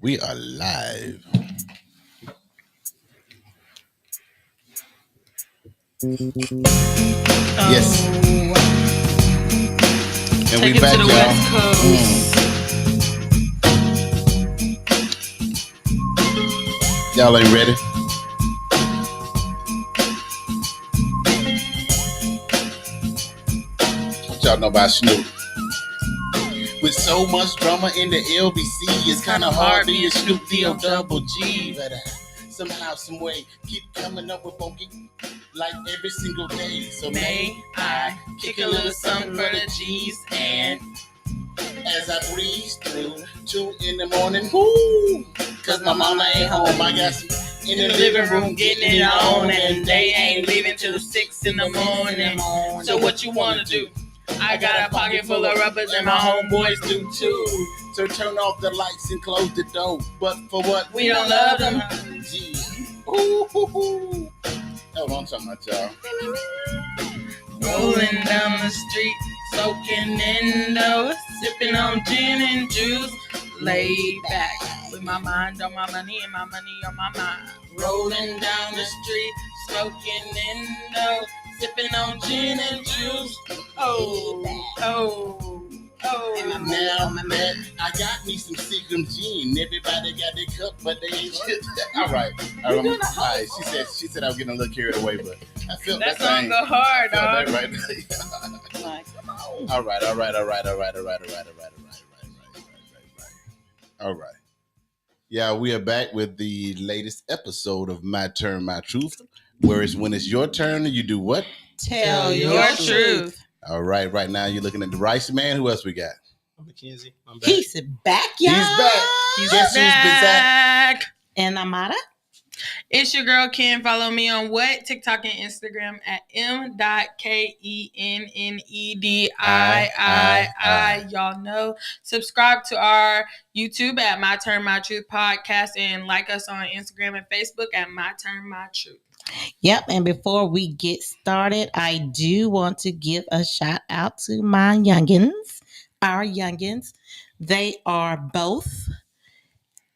We are live. Yes. And Take we it back, to the y'all. West Coast. Y'all ain't ready? What y'all know about Snoop? With so much drama in the LBC, it's kind of hard being Snoop D-O double G. But somehow, some way, keep coming up with funky like every single day. So may I kick a little something for the G's, and as I breeze through 2 in the morning, whoo, cause my mama ain't home. I got some in the living room getting it on, and they ain't leaving till 6 in the morning. So what you wanna do? I got a pocket full of rubbers and my homeboys do too. So turn off the lights and close the door. But for what? We don't love them. Yeah. Ooh, ooh, ooh. That's what I'm talking about, y'all. Rolling down the street, soaking in those, sipping on gin and juice, laid back with my mind on my money and my money on my mind. Rolling down the street, smoking in those, sipping on gin and juice. Oh. Now that I got me some Seagram gin, everybody got their cup, but they ain't shit. All right. All right. She said I was getting a little carried away, but I felt that that song go hard, dog. Right. Like, come on. All right. All right. Yeah, we are back with the latest episode of My Turn, My Truth. Whereas when it's your turn, you do what? Tell your truth. All right. Right now, you're looking at the Rice Man. Who else we got? I'm Mackenzie. I'm back. He's back, y'all. He's back. Guess who's back? And Amada. It's your girl Ken. Follow me on what? TikTok and Instagram at m.kennedii. Y'all know. Subscribe to our YouTube at My Turn My Truth Podcast and like us on Instagram and Facebook at My Turn My Truth. Yep, and before we get started, I do want to give a shout out to my youngins, our youngins. They are both,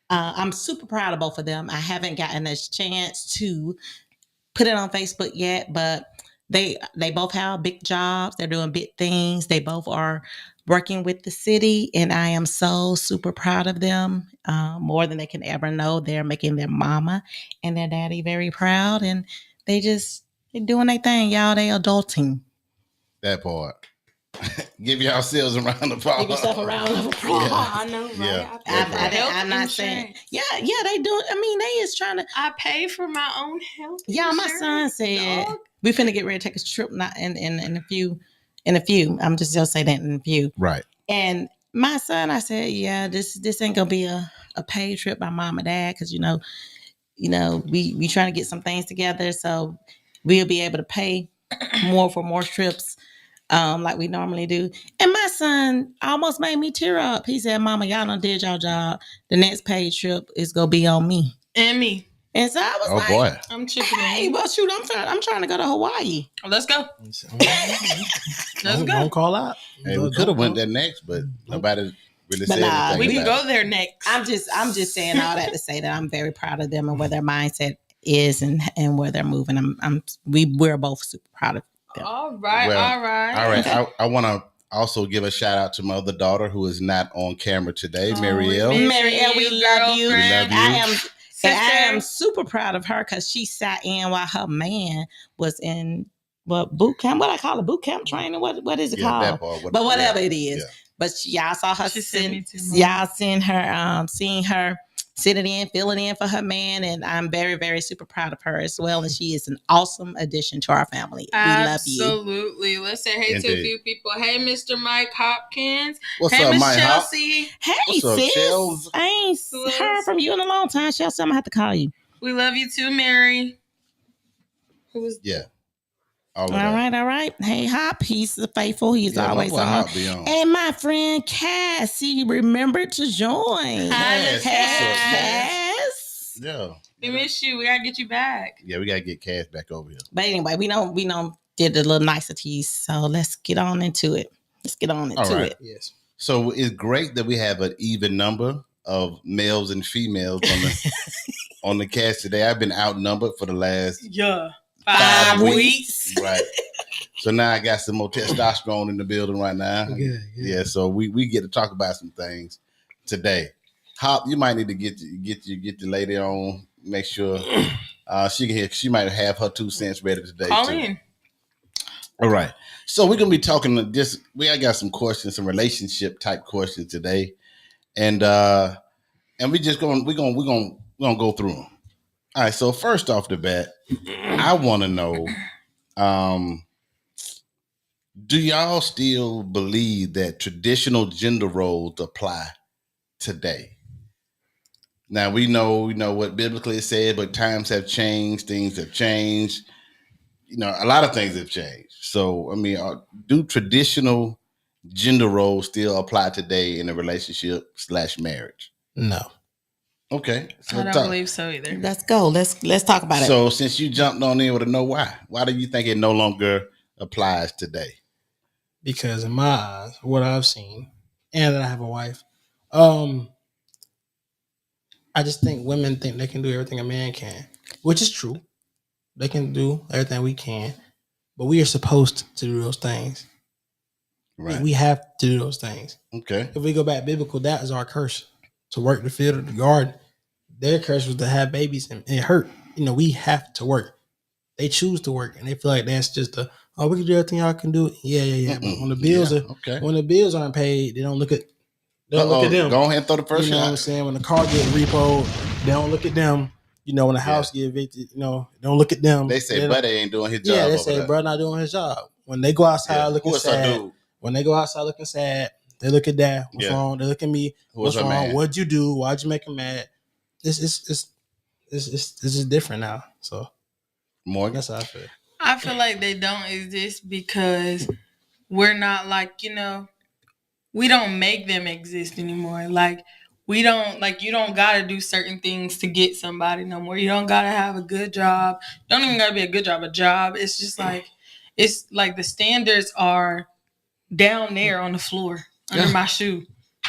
I'm super proud of both of them. I haven't gotten a chance to put it on Facebook yet, but they both have big jobs. They're doing big things. They both are working with the city, and I am so super proud of them. More than they can ever know. They're making their mama and their daddy very proud, and they're doing their thing, y'all. They adulting. That part. Give yourselves a round of applause. Give yourself a round of applause. Yeah. I know, right? Yeah. I'm not saying. Yeah, they do. I mean, they is trying to. I pay for my own health. Yeah, my son said we finna get ready to take a trip. Not in a few. I'm just gonna say that in a few. Right. And my son, I said, yeah, this ain't gonna be a paid trip by mom and dad because we trying to get some things together, so we'll be able to pay more for more trips. Like we normally do. And my son almost made me tear up. He said, Mama, y'all done did y'all job. The next paid trip is gonna be on me. And me. And so I was like, boy. I'm chipping hey, in. well, shoot, I'm trying to go to Hawaii. Let's go. Don't call out. Hey, we could have went there next, but nobody really said anything. We can about go there next. I'm just saying all that to say that I'm very proud of them and where their mindset is and where they're moving. We're both super proud of them. All right. Okay. I want to also give a shout out to my other daughter who is not on camera today, Marielle. Marielle, we love you. We love you. I am super proud of her because she sat in while her man was in boot camp. What I call it, boot camp training. What is it called? That part, but whatever it is. Yeah. But y'all saw her. Y'all seeing her sit it in, fill it in for her man, and I'm very, very super proud of her as well. And she is an awesome addition to our family. We love you. Absolutely. Let's say hey to a few people. Hey, Mr. Mike Hopkins. What's hey, up, Miss Mike Chelsea. Hey, what's up, sis. Chels? I ain't heard from you in a long time, Chelsea. I'm gonna have to call you. We love you too, Mary. Yeah. All right. Hey, Hop, he's faithful. He's always on. And my friend Cass, he remembered to join. Hi, Cass. Yeah. We miss you. We gotta get you back. Yeah, we gotta get Cass back over here. But anyway, we don't did the little niceties, so let's get on into it. It. Yes. So it's great that we have an even number of males and females on the cast today. I've been outnumbered for the last 5 weeks. Right. So now I got some more testosterone in the building right now. Good. Yeah, so we get to talk about some things today. Hop, you might need to get the lady on. Make sure she can hear. She might have her 2 cents ready today. Call too. in. All right. So we're gonna be talking. I got some questions, some relationship type questions today, and we just we're gonna go through them. All right. So first off the bat, I want to know. Do y'all still believe that traditional gender roles apply today? Now we know what biblically it said, but times have changed, things have changed. A lot of things have changed. So, I mean, do traditional gender roles still apply today in a relationship / marriage? No. Okay, so I don't believe so either. Let's go. Let's talk about it. So, since you jumped on in, with to know why? Why do you think it no longer applies today? Because in my eyes, what I've seen, and that I have a wife, I just think women think they can do everything a man can, which is true. They can do everything we can, but we are supposed to do those things. Right. We have to do those things. Okay. If we go back biblical, that is our curse. To work the field or the garden. Their curse was to have babies and it hurt. We have to work. They choose to work and they feel like that's just we can do everything y'all can do. Yeah. But when the bills aren't paid, they don't look at them. Go ahead and throw the first shot. You know what I'm saying? When the car gets repoed, they don't look at them. When the house get evicted, don't look at them. They say buddy ain't doing his job. Yeah, they say brother not doing his job. When they go outside looking sad. When they go outside looking sad, they look at that. What's wrong? They look at me. What's wrong? Man? What'd you do? Why'd you make him mad? This is different now. So, Morgan, that's how I feel. I feel like they don't exist because we're not we don't make them exist anymore. Like we don't you don't gotta do certain things to get somebody no more. You don't gotta have a good job. Don't even gotta be a good job. A job. It's just the standards are down there on the floor under my shoe.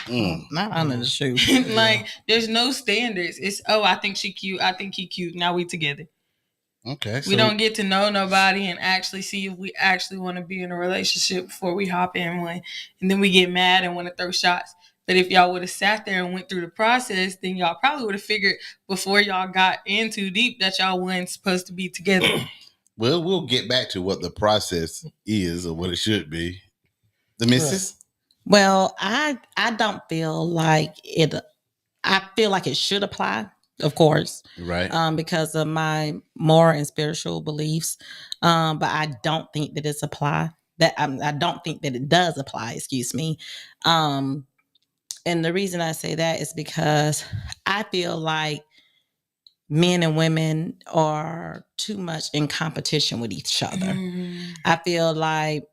Not under the shoe. There's no standards. It's I think she cute. I think he cute. Now we together. Okay. We don't get to know nobody and actually see if we actually want to be in a relationship before we hop in one. And then we get mad and want to throw shots. But if y'all would have sat there and went through the process, then y'all probably would have figured before y'all got in too deep that y'all weren't supposed to be together. Well, we'll get back to what the process is or what it should be. The missus? Well, I don't feel like it. I feel like it should apply, of course, right? Because of my moral and spiritual beliefs. But I don't think that it's apply. I don't think that it does apply. Excuse me. And the reason I say that is because I feel like men and women are too much in competition with each other. Mm-hmm. I feel like,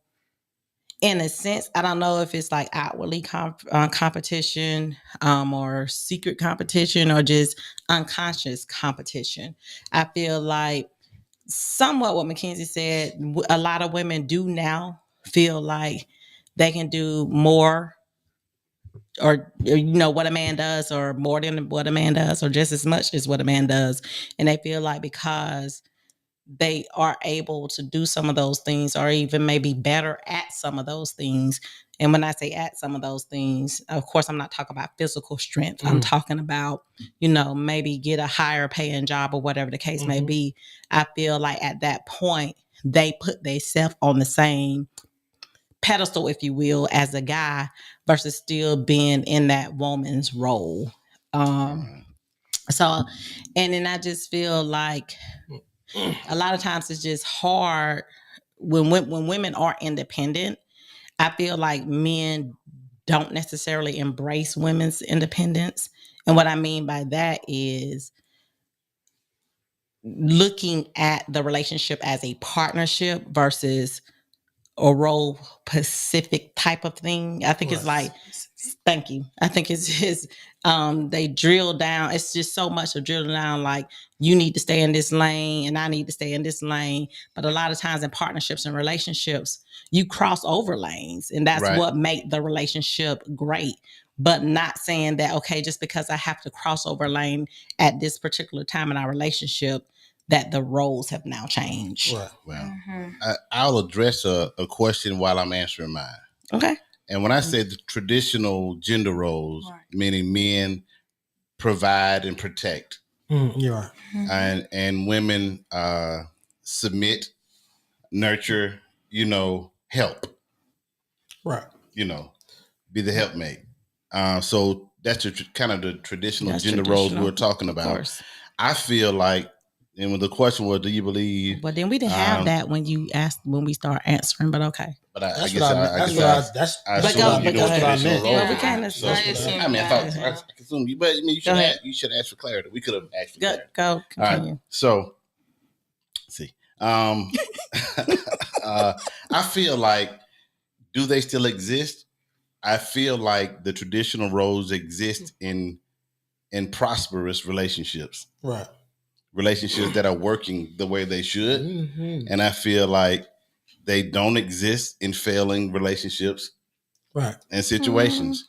in a sense, I don't know if it's like outwardly competition or secret competition or just unconscious competition. I feel like somewhat what Mackenzie said, a lot of women do now feel like they can do more or what a man does or more than what a man does or just as much as what a man does. And they feel like because they are able to do some of those things or even maybe better at some of those things. And when I say at some of those things, of course, I'm not talking about physical strength. I'm talking about, maybe get a higher paying job or whatever the case may be. I feel like at that point, they put themselves on the same pedestal, if you will, as a guy versus still being in that woman's role. So, and then I just feel like a lot of times it's just hard when women are independent. I feel like men don't necessarily embrace women's independence. And what I mean by that is looking at the relationship as a partnership versus a role specific type of thing. I think it's like, thank you. I think it's just, they drill down. It's just so much of drilling down. Like you need to stay in this lane and I need to stay in this lane. But a lot of times in partnerships and relationships, you cross over lanes and that's what make the relationship great. but not saying that, okay, just because I have to cross over lane at this particular time in our relationship, that the roles have now changed. Right. Well, I'll address a question while I'm answering mine. Okay. And when I said the traditional gender roles, meaning men provide and protect, You're right. and women submit, nurture, help, Right. be the helpmate. So that's kind of the traditional That's gender roles traditional, we're talking of about. course. I feel like, and when the question was, do you believe? But then we didn't have that when we start answering, but okay. But I That's guess what I meant. I That's guess what I that's assume go- you but know go what ahead. traditional Yeah, roles. well, we can't I assume I mean, I that. thought I assumed you, but I mean, you Go ahead. should ask for clarity. We could have asked for Go, clarity. go All continue. right. So, let's see. I feel like, do they still exist? I feel like the traditional roles exist in prosperous relationships. right. Relationships that are working the way they should. Mm-hmm. And I feel like they don't exist in failing relationships Right. and situations.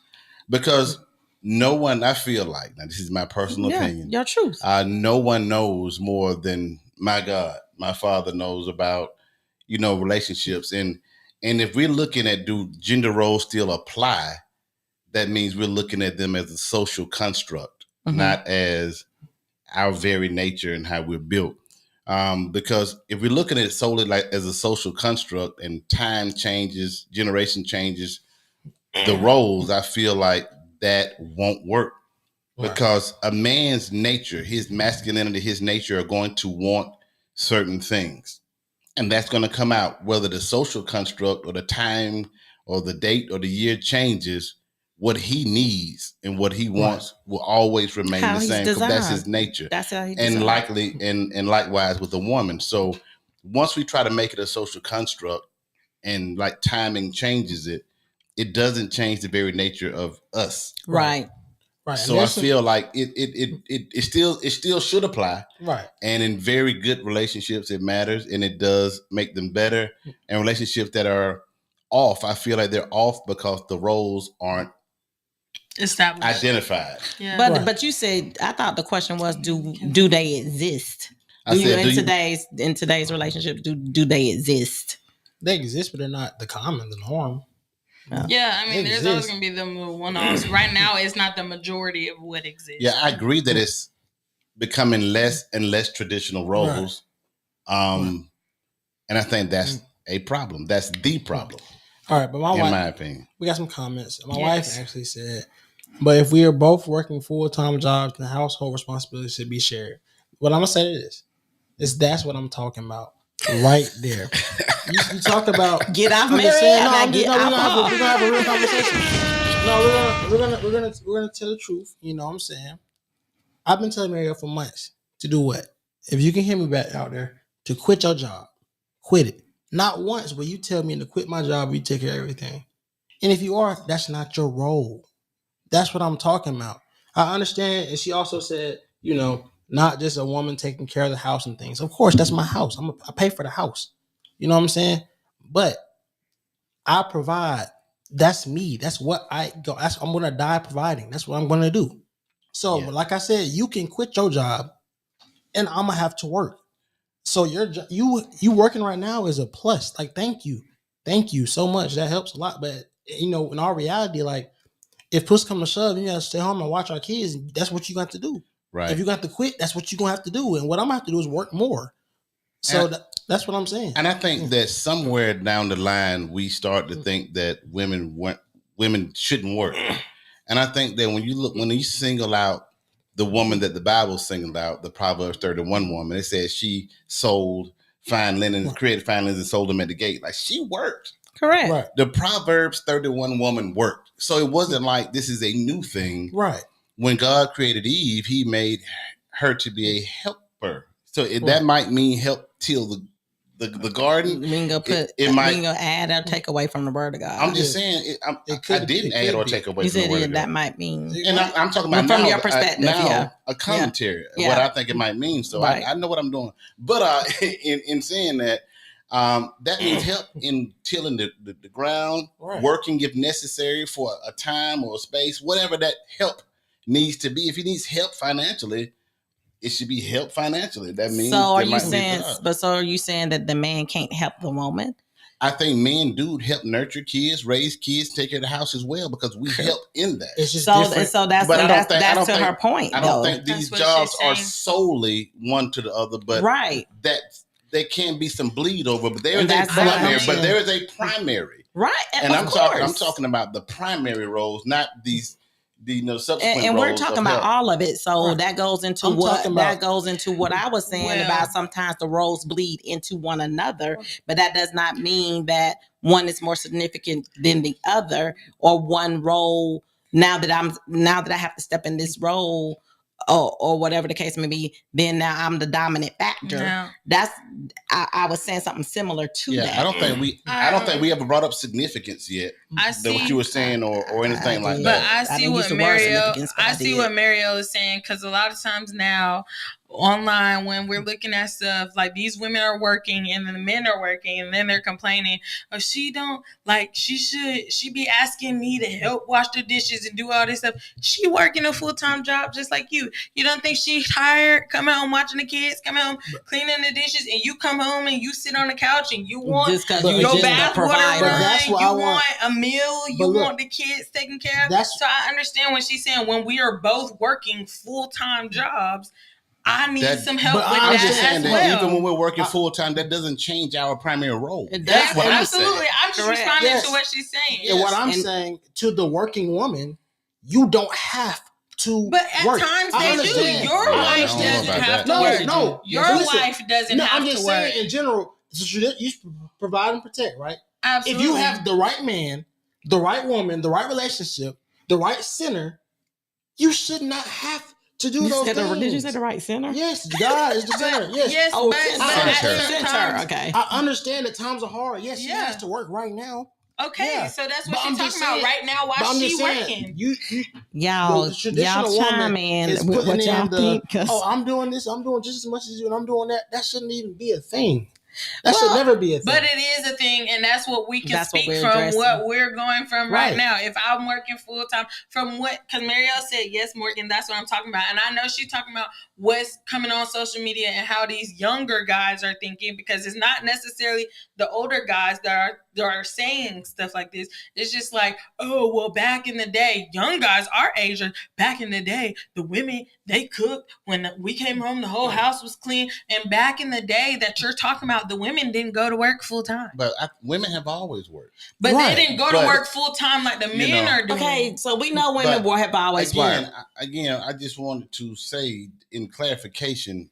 Because no one, I feel like, now this is my personal opinion, Your truth. no one knows more than my God, my Father knows about, relationships. And if we're looking at, do gender roles still apply, that means we're looking at them as a social construct, not as our very nature and how we're built. Because if we're looking at it solely like as a social construct, and time changes, generation changes, the roles, I feel like that won't work. Right. Because a man's nature, his masculinity, his nature are going to want certain things. And that's going to come out whether the social construct or the time or the date or the year changes. What he needs and what he wants will always remain How the he's same, because that's designed. his nature. That's how he And designed. likely and likewise with a woman. So once we try to make it a social construct and like timing changes it, it doesn't change the very nature of us. Right. Right. So I feel like it still should apply. Right. And in very good relationships, it matters, and it does make them better. And relationships that are off, I feel like they're off because the roles aren't Established. identified. Yeah. But you said, I thought the question was, do they exist? In today's relationships, do they exist? They exist, but they're not the common, the norm. Yeah, I mean, They there's always exist. going to be them little one-offs. Right now, it's not the majority of what exists. Yeah, I agree that it's becoming less and less traditional roles. And I think that's a problem. That's the problem. All right, but in my opinion. We got some comments. My wife actually said, but if we are both working full-time jobs, the household responsibility should be shared. What I'm going to say is that's what I'm talking about right there. You talk about get off I'm just saying, we're gonna off. have a real conversation. No, we're gonna tell the truth. You know what I'm saying? I've been telling Mariel for months to do what? If you can hear me back out there, to quit your job. Quit it. Not once will you tell me to quit my job, you take care of everything. And if you are, that's not your role. That's what I'm talking about. I understand. And she also said, not just a woman taking care of the house and things. Of course, that's my house. I pay for the house. You know what I'm saying? But I provide. That's me. That's what I'm gonna die providing. That's what I'm gonna do. So, like I said, you can quit your job, and I'm gonna have to work. So you working right now is a plus. Like, thank you so much. That helps a lot. But in our reality, like, if push come to shove, you gotta stay home and watch our kids. That's what you got to do. Right. If you got to quit, that's what you're gonna have to do. And what I'm gonna have to do is work more. So that's what I'm saying. And I think that somewhere down the line, we start to think that women shouldn't work. And I think that when you single out the woman that the Bible singled out, the Proverbs 31 woman, it says she sold fine linen, created fine linens and sold them at the gate. Like, she worked. Correct. Right. The Proverbs 31 woman worked. So it wasn't like this is a new thing. Right. When God created Eve, he made her to be a helper. So that might mean help till the garden. We ain't gonna add or take away from the word of God. I'm just saying, I didn't add or take away from the word of God. That might mean. And I'm talking about from now, your perspective, a commentary, what I think it might mean. So I know what I'm doing. But in saying that, That needs help in tilling the ground, Right. working if necessary for a time or a space, whatever that help needs to be. If he needs help financially, it should be help financially. That means So are there you might be a saying? job. But so are you saying that the man can't help the woman? I think men do help nurture kids, raise kids, take care of the house as well because we help in that. It's just So different. so that's But I don't that's, think- I that's don't to her think- point. I don't though. think these That's what jobs she's are saying. solely one to the other, but Right. that there can be some bleed over. But there And is a that's what I'm primary. But saying. there is a primary, Right. and of course. I'm talking about the primary roles, not these subsequent and roles. we're talking of about help. all of it. So Right. that goes into I'm what talking that about- goes into what I was saying Well- about sometimes the roles bleed into one another, but that does not mean that one is more significant than the other, or one role now that I have to step in this role or whatever the case may be, then now I'm the dominant factor. No. That's I was saying something similar to Yeah, that. I don't think we ever brought up significance yet. I That what see. you were saying or anything like did. But that. I see didn't use what the word Mario. significance, but I see did. what Mario is saying because a lot of times now, online when we're looking at stuff like these women are working and then the men are working and then they're complaining, oh, she don't like she be asking me to help wash the dishes and do all this stuff. She working a full-time job just like you. You don't think she tired coming home watching the kids, coming home cleaning the dishes, and you come home and you sit on the couch and you want Just 'cause But you your just the bath water provider. But run, that's what I you want. want a meal, you But look, want the kids taken care of. that's- So I understand what she's saying. When we are both working full-time jobs, I need That- some help but with I'm that just as saying that well. even when we're working full time, that doesn't change our primary role. It That's does. what I'm Absolutely. saying. I'm just Correct. responding Yes. to what she's saying. And what I'm And- saying to the working woman, you don't have to But at work. times I they understand. do. Your I wife understand. doesn't about have that. to No, work. no. Your But listen, wife doesn't no, have I'm to just work. saying in general, you provide and protect, right? Absolutely. If you have the right man, the right woman, the right relationship, the right center, you should not have to do those things. Did you say the right center? Yes, God is the center. Yes. Yes, Oh, but center. at Center. certain times, Okay. I understand that times are hard. Yes, she Yeah. has to work right now. okay, Yeah. so that's But what I'm she's just talking about saying- right now. But Why I'm she just saying, working? Y'all, the traditional y'all chime woman in is with putting what y'all in the, think. 'Cause- oh, I'm doing this, I'm doing just as much as you, and I'm doing that. That shouldn't even be a thing. That Well, should never be a thing. But it is a thing, and that's what we can That's what speak we're from addressing. what we're going from right Right. now. If I'm working full time, from what, because Marielle said, yes, Morgan, that's what I'm talking about. And I know she's talking about what's coming on social media and how these younger guys are thinking, because it's not necessarily the older guys that are saying stuff like this. It's just like, oh, well, back in the day, young guys our age, back in the day, the women, they cooked. When we came home, the whole house was clean. And back in the day that you're talking about, the women didn't go to work full time. But women have always worked. But Right. they didn't go to But- work full time like the you men know, are doing. Okay, so we know women But have always worked. Again, I just wanted to say in clarification,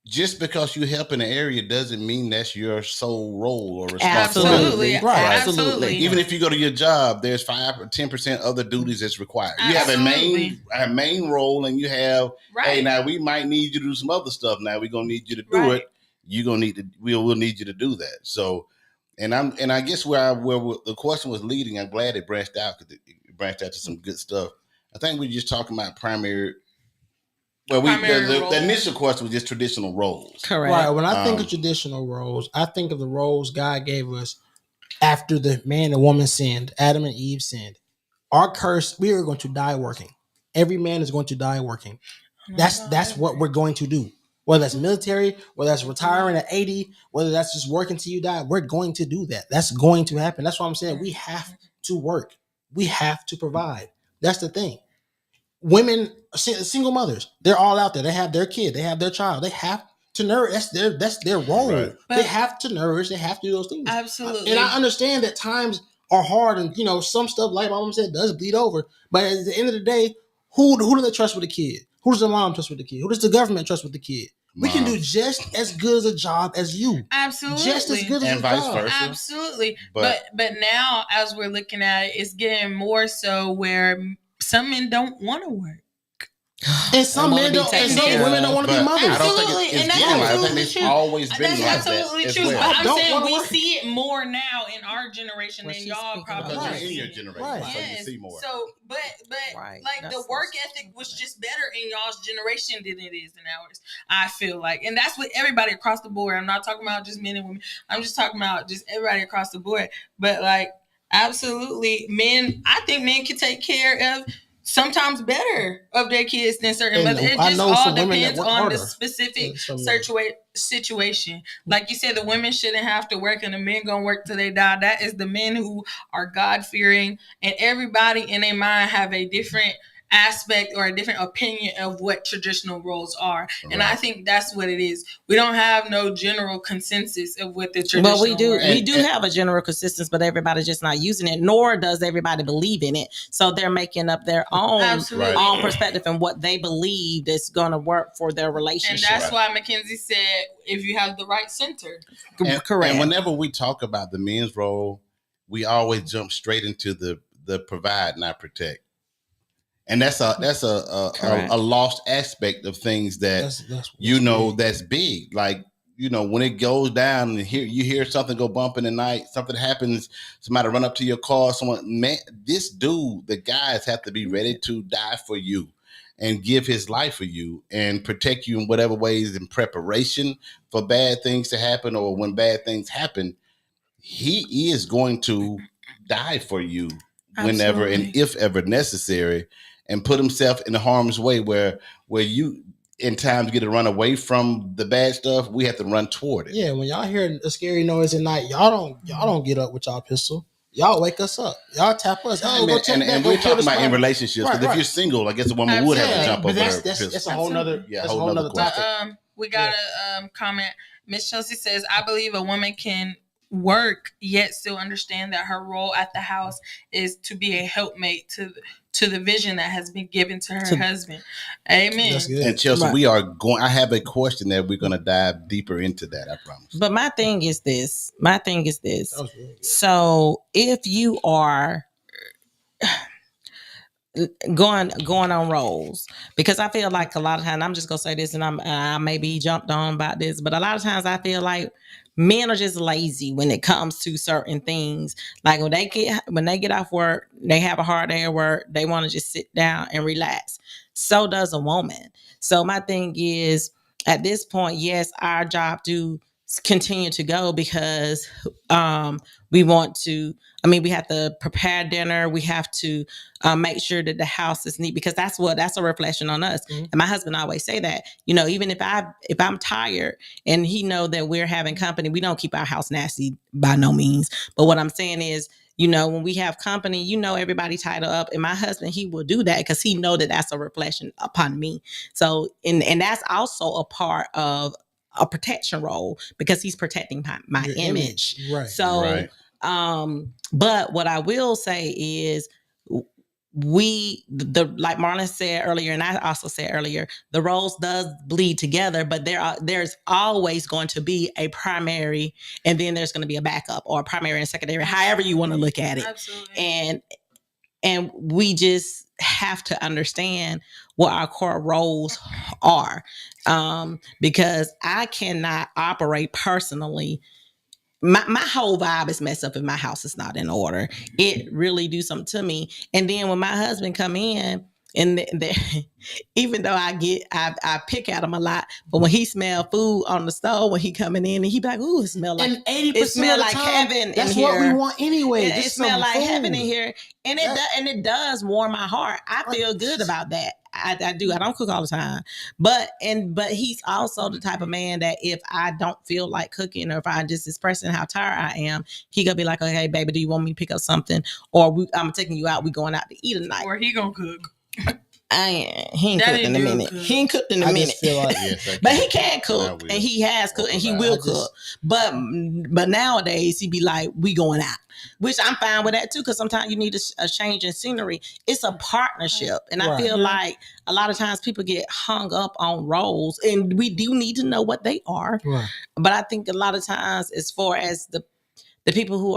just because you help in an area doesn't mean that's your sole role or responsibility. Absolutely. Right. Absolutely. Even if you go to your job, there's 5 or 10% other duties that's required. You have Absolutely. a main role, and you have, Right. hey, now we might need you to do some other stuff. Now we're gonna need you to do Right. it. You're gonna need to. We'll need you to do that. So, and I guess where the question was leading, I'm glad it branched out because it branched out to some good stuff. I think we're just talking about primary. Well, Primary the roles. initial question was just traditional roles. Correct. Right. When I think Um, of traditional roles, I think of the roles God gave us after the man and woman sinned, Adam and Eve sinned. Our curse, we are going to die working. Every man is going to die working. That's what we're going to do. Whether that's military, whether that's retiring at 80, whether that's just working till you die, we're going to do that. That's going to happen. That's why I'm saying we have to work. We have to provide. That's the thing. Women, single mothers, they're all out there. They have their kid, they have their child. They have to nourish. That's their role. Right. They have to nourish. They have to do those things. Absolutely. And I understand that times are hard, and some stuff, like my mom said, does bleed over. But at the end of the day, who do they trust with the kid? Who does the mom trust with the kid? Who does the government trust with the kid? We can do Moms. just as good as a job as you. Absolutely. Just as good as And a vice job. versa. Absolutely. But- But now, as we're looking at it, it's getting more so where some men don't want to work. And some wanna men be don't. And taken some care women of. don't want to be But mothers. I don't think Absolutely, it's and that's getting like I absolutely think it's true. always been That's like absolutely that as true. well. But I'm don't saying wanna we work. see it more now in our generation Well, than she's y'all speaking probably Because Right. you're in your seen it. generation, Right. so you Yes. see more. So, but Right. like That's the work what's- ethic was just better in y'all's generation than it is in ours. I feel like, and that's with everybody across the board. I'm not talking about just men and women. I'm just talking about just everybody across the board. But like, absolutely, men. I think men can take care of sometimes better of their kids than certain And mothers. It I just know all some women that depends work on the harder specific than some men. situation. Like you said, the women shouldn't have to work and the men gonna work till they die. That is the men who are God fearing, and everybody in their mind have a different aspect or a different opinion of what traditional roles are. And I Right. think that's what it is. We don't have no general consensus of what the traditional Well, we do. roles are. We do have a general consensus, but everybody's just not using it. Nor does everybody believe in it. So they're making up their own Absolutely. own perspective and what they believe is going to work for their And relationship. that's why Mackenzie said, if you have the right center. Correct. And whenever we talk about the men's role, we always jump straight into the provide, not protect. And that's a lost aspect of things that That's big. That's big. Like, when it goes down and you hear something go bump in the night, something happens, somebody run up to your car, the guys have to be ready to die for you and give his life for you and protect you in whatever ways in preparation for bad things to happen, or when bad things happen, he is going to die for you whenever Absolutely. and if ever necessary, and put himself in harm's way where you in times get to run away from the bad stuff. We have to run toward it. Yeah, when y'all hear a scary noise at night, y'all don't get up with y'all pistol. Y'all wake us up. Y'all tap us. Oh, go check that. And Go we're kill talking the about in spider. relationships. Because if you're single, I guess a woman would have to jump but over her that's pistol. a whole nother. Yeah, That's a whole nother question. topic. We got a comment. Miss Chelsea says, I believe a woman can work yet still understand that her role at the house is to be a helpmate to the vision that has been given to her husband. Amen. That's good. And Chelsea, Right. I have a question that we're going to dive deeper into that, I promise. But my thing is this. That was really good. So if you are going on roles, because I feel like a lot of times, I'm just gonna say this, and I maybe jumped on about this, but a lot of times I feel like men are just lazy when it comes to certain things. Like when they get off work, they have a hard day at work, they want to just sit down and relax. So does a woman. So my thing is, at this point, yes, our job do continue to go because we want to. I mean, we have to prepare dinner. We have to make sure that the house is neat, because that's a reflection on us. Mhm. And my husband always say that, even if I'm tired and he know that we're having company, we don't keep our house nasty by no means. But what I'm saying is, when we have company, everybody tied up, and my husband, he will do that because he know that that's a reflection upon me. So, and that's also a part of a protection role, because he's protecting my Your image. right? So, Right. but what I will say is, like Marlon said earlier, and I also said earlier, the roles does bleed together, but there's always going to be a primary, and then there's going to be a backup, or a primary and secondary, however you want to look at it. Absolutely. And we just have to understand what our core roles are, because I cannot operate personally. My whole vibe is messed up if my house is not in order. It really do something to me. And then when my husband come in, and even though I pick at him a lot, but when he smell food on the stove when he coming in, and he be like, "Ooh, it smell like," And 80% it smell of the like time, heaven. that's in what here. we want anyway. Yeah, it Just smell some like food. heaven in here, and it does warm my heart. I feel good about that. I do. I don't cook all the time, but he's also the type of man that if I don't feel like cooking, or if I just expressing how tired I am, he gonna be like, "Okay, baby, do you want me to pick up something, or I'm taking you out? We going out to eat tonight." Or he gonna cook. He ain't Daddy cooked in a do minute. cook. He ain't cooked in a I minute. just feel like But he can And I cook, will. and he has cooked, and he Or will I just- cook. But nowadays he be like, "We going out," which I'm fine with that too, because sometimes you need a change in scenery. It's a partnership, and I Right. feel like a lot of times people get hung up on roles, and we do need to know what they are. Right. But I think a lot of times, as far as The people who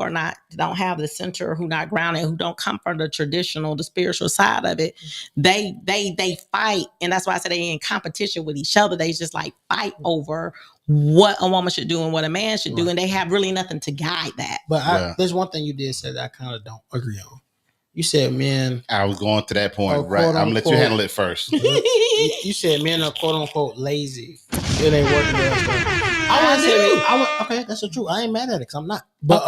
don't have the center, who not grounded, who don't come from the traditional, the spiritual side of it, they fight, and that's why I said they in competition with each other. They just like fight over what a woman should do and what a man should do, and they have really nothing to guide that. But there's one thing you did say that I kind of don't agree on. You said men. I was going to that point, right? I'm gonna let you handle it first. You said men are quote unquote lazy. It ain't working their stuff. Okay, that's the truth. I ain't mad at it because I'm not. But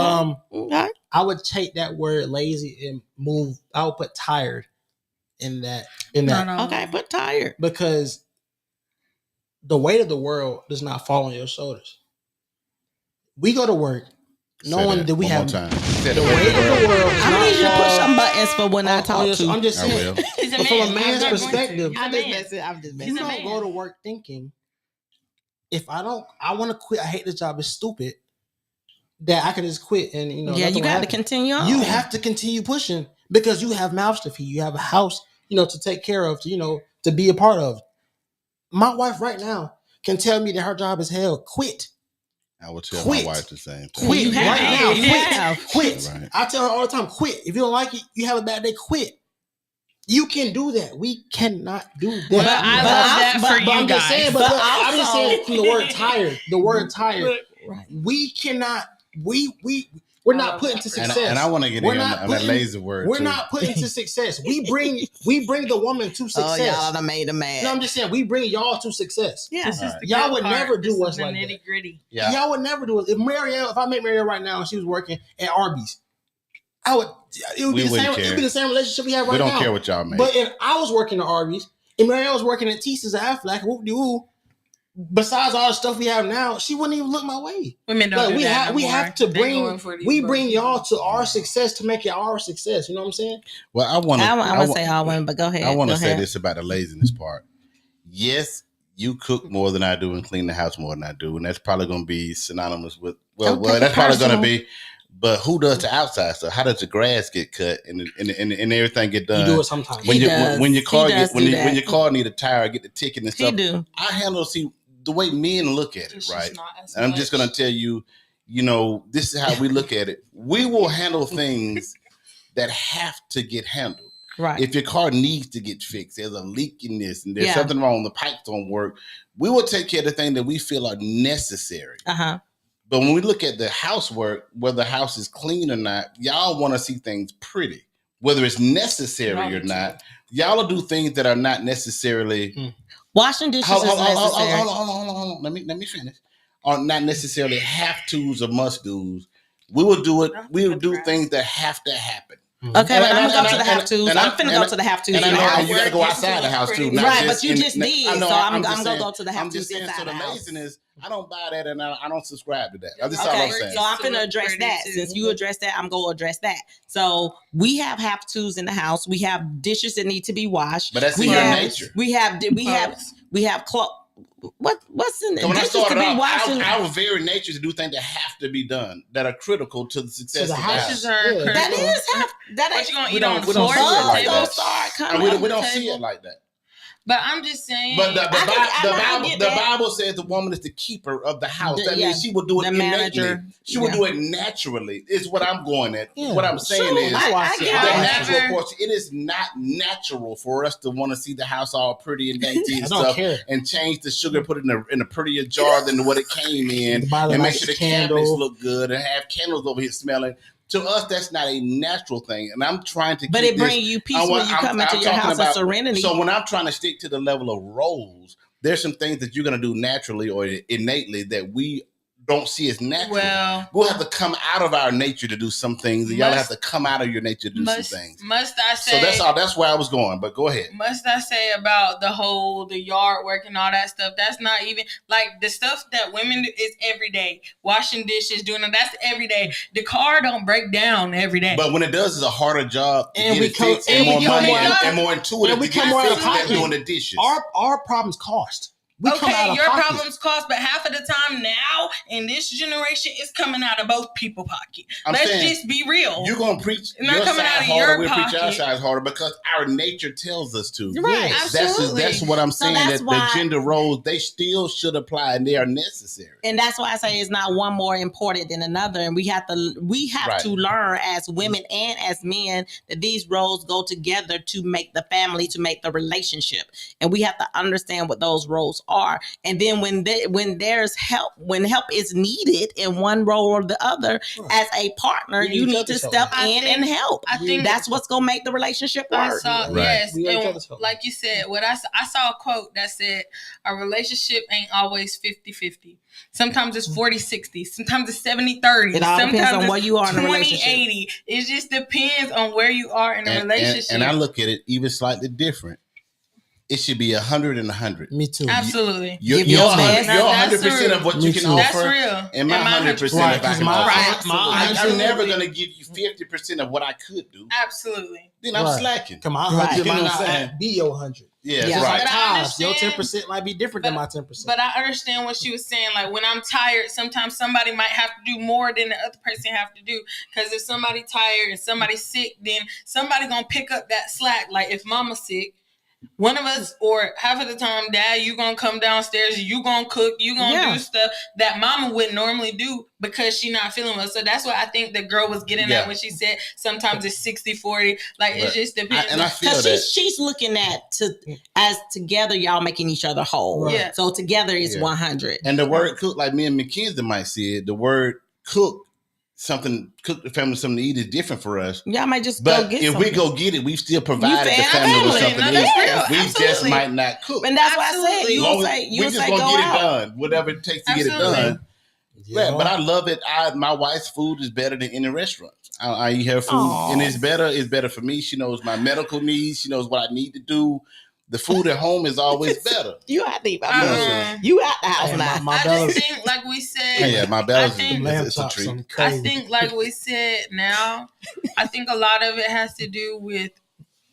okay. I would take that word lazy and move. I would put tired in that. No. Okay, put tired, because the weight of the world does not fall on your shoulders. We go to work knowing that we have the weight of the world. I need you to push some buttons for when I talk to. I'm just saying. But from a man's perspective, I'm just messing. You don't go to work thinking, if I want to quit. I hate this job. It's stupid. That I can just quit and Yeah, you got to continue on. You have to continue pushing because you have mouths to feed. You have a house, to take care of. To be a part of. My wife right now can tell me that her job is hell. Quit. I would tell my wife the same thing. Quit right now. Quit. Right. I tell her all the time, quit. If you don't like it, you have a bad day, quit. You can do that. We cannot do that. But I love that for you I'm guys. just saying, I'm just saying from the word tired. The word tired. We cannot. We're not putting to success. And I want to get in on that lazy word. We're not putting to success. We bring the woman to success. Oh, y'all done made a man. No, I'm just saying we bring y'all to success. Yeah, y'all would never do us like nitty gritty. Yeah, y'all would never do it. If I met Marielle right now and she was working at Arby's, it would be the same. It would be the same relationship we have right now. We don't care what y'all make. But if I was working at Arby's and Marielle was working at Tisas or Aflac, whoop-de-woo, besides all the stuff we have now, she wouldn't even look my way. Women don't do that. We have to bring y'all to our success to make it our success. You know what I'm saying? Well, I want to say all women, but go ahead. I want to say this about the laziness part. Yes, you cook more than I do and clean the house more than I do, and that's probably going to be synonymous with that's probably going to be. But who does the outside stuff? How does the grass get cut and everything get done? You do it sometimes. When your car need a tire, get the ticket and stuff. He do. I handle the way men look at it, right? And I'm just going to tell you, this is how we look at it. We will handle things that have to get handled. Right. If your car needs to get fixed, there's a leak in this, and there's something wrong, the pipes don't work, we will take care of the things that we feel are necessary. Uh-huh. But when we look at the housework, whether the house is clean or not, y'all want to see things pretty. Whether it's necessary or not, y'all will do things that are not necessarily... Washing dishes is necessary. Hold on. Let me finish. Are not necessarily have-tos or must-dos. We will do it. We will do things that have to happen. Okay, but I'm going to go to the have-tos. I'm finna go to the have-tos. And I know you got to go outside the house too. Right, but you just did, so I'm going to go to the have-tos. I'm just saying, so the laziness, I don't buy that and I don't subscribe to that. That's all okay, I'm saying. so I'm finna address that. Since you addressed that, I'm going to address that. So we have have-tos in the house. We have dishes that need to be washed. But that's in your nature. We have clothes. What's in the dishes to be washing? Our very nature to do things that have to be done, that are critical to the success of the house. That is that ain't you gonna eat on the floor. We don't see it like that. We don't see it like that. But I'm just saying. But the Bible says the woman is the keeper of the house. That means she will do it innately. She will do it naturally. Is what I'm going at. Yeah. What I'm saying is that natural portion. It is not natural for us to want to see the house all pretty and dainty and stuff, and change the sugar, put it in a prettier jar than what it came in, and make sure the cabinets look good and have candles over here smelling. To us, that's not a natural thing, and I'm trying to. But it brings you peace when you come into your house of serenity. So when I'm trying to stick to the level of roles, there's some things that you're going to do naturally or innately that we don't see as natural. Well, we'll have to come out of our nature to do some things, and y'all have to come out of your nature to do some things. Must I say? So that's all. That's where I was going. But go ahead. Must I say about the yard work and all that stuff? That's not even like the stuff that women do is every day. Washing dishes, doing that. That's every day. The car don't break down every day. But when it does, it's a harder job to get it fixed and more money and more intuitive to get it fixed than doing the dishes. Our problems cost. we come out Okay, of your pocket. problems cost, but half of the time now in this generation, it's coming out of both people's pocket. I'm Let's saying, just be real. You're gonna preach Not your coming side out of harder. your We preach our pocket. side harder because our nature tells us to. Right. Absolutely. That's what I'm So saying. that's That why- the gender roles, they still should apply and they are necessary. And that's why I say it's not one more important than another. And we have Right. to learn as women and as men that these roles go together to make the family, to make the relationship. And we have to understand what those roles are. And then when there's help, when help is needed in one role or the other, as a partner, We need you each need other's to help. step in and help. I think That's what's gonna make the relationship I work. saw, Right. yes, We got each and other's help. like you said, what I saw a quote that said, a relationship ain't always 50-50. Sometimes it's 40-60. Sometimes it's 70-30. It all depends Sometimes on where you are in the 20-80. It just depends on where you are in a relationship. And I look at it even slightly different. It should be 100 and 100. Me too. Absolutely. You're Give your 100, best. you're That's 100% real. of what Me you can too. offer. That's real. And my 100% Right, if I 'cause can my- offer. my- I'm never going to give you 50% of what I could do. Absolutely. Then I'm Right. slacking. Come on, Right. 100 You know might what I'm not saying? be your 100. Yeah, Yeah. Just right. like But I Taj, your understand- 10% might be different than my 10%. But I understand what she was saying. Like when I'm tired, sometimes somebody might have to do more than the other person have to do. Because if somebody tired and somebody's sick, then somebody gonna pick up that slack. Like if mama's sick, one of us or half of the time, dad, you gonna come downstairs, you gonna cook, you gonna do stuff that mama wouldn't normally do because she not feeling well. So that's what I think the girl was getting at when she said sometimes it's 60-40. Like it just depends. And I feel Because that. she's looking at as together y'all making each other whole. Right. Yeah. So together is Yeah. 100. And the word cook, like me and Mackenzie might see it, the word cook, cook the family something to eat is different for us. Y'all might just But go get if something. we go get it, we've still provided the fed family with family. something No, to that's eat. real. We just Absolutely. might not cook. And that's why I said Absolutely. you Long would as say we just say gonna go get out. it done, whatever it takes to get it Absolutely. done. Yeah, but I love it. My wife's food is better than any restaurant. I eat her food, Aw. and it's better. It's better for me. She knows my medical needs. She knows what I need to do. The food at home is always better. You out the You know what I'm saying? You out the house Hey, now. my I Bella's just think, like we said, Yeah, my belly's think- lamb it's a chops, treat. something I crazy. think, like we said now, I think a lot of it has to do with,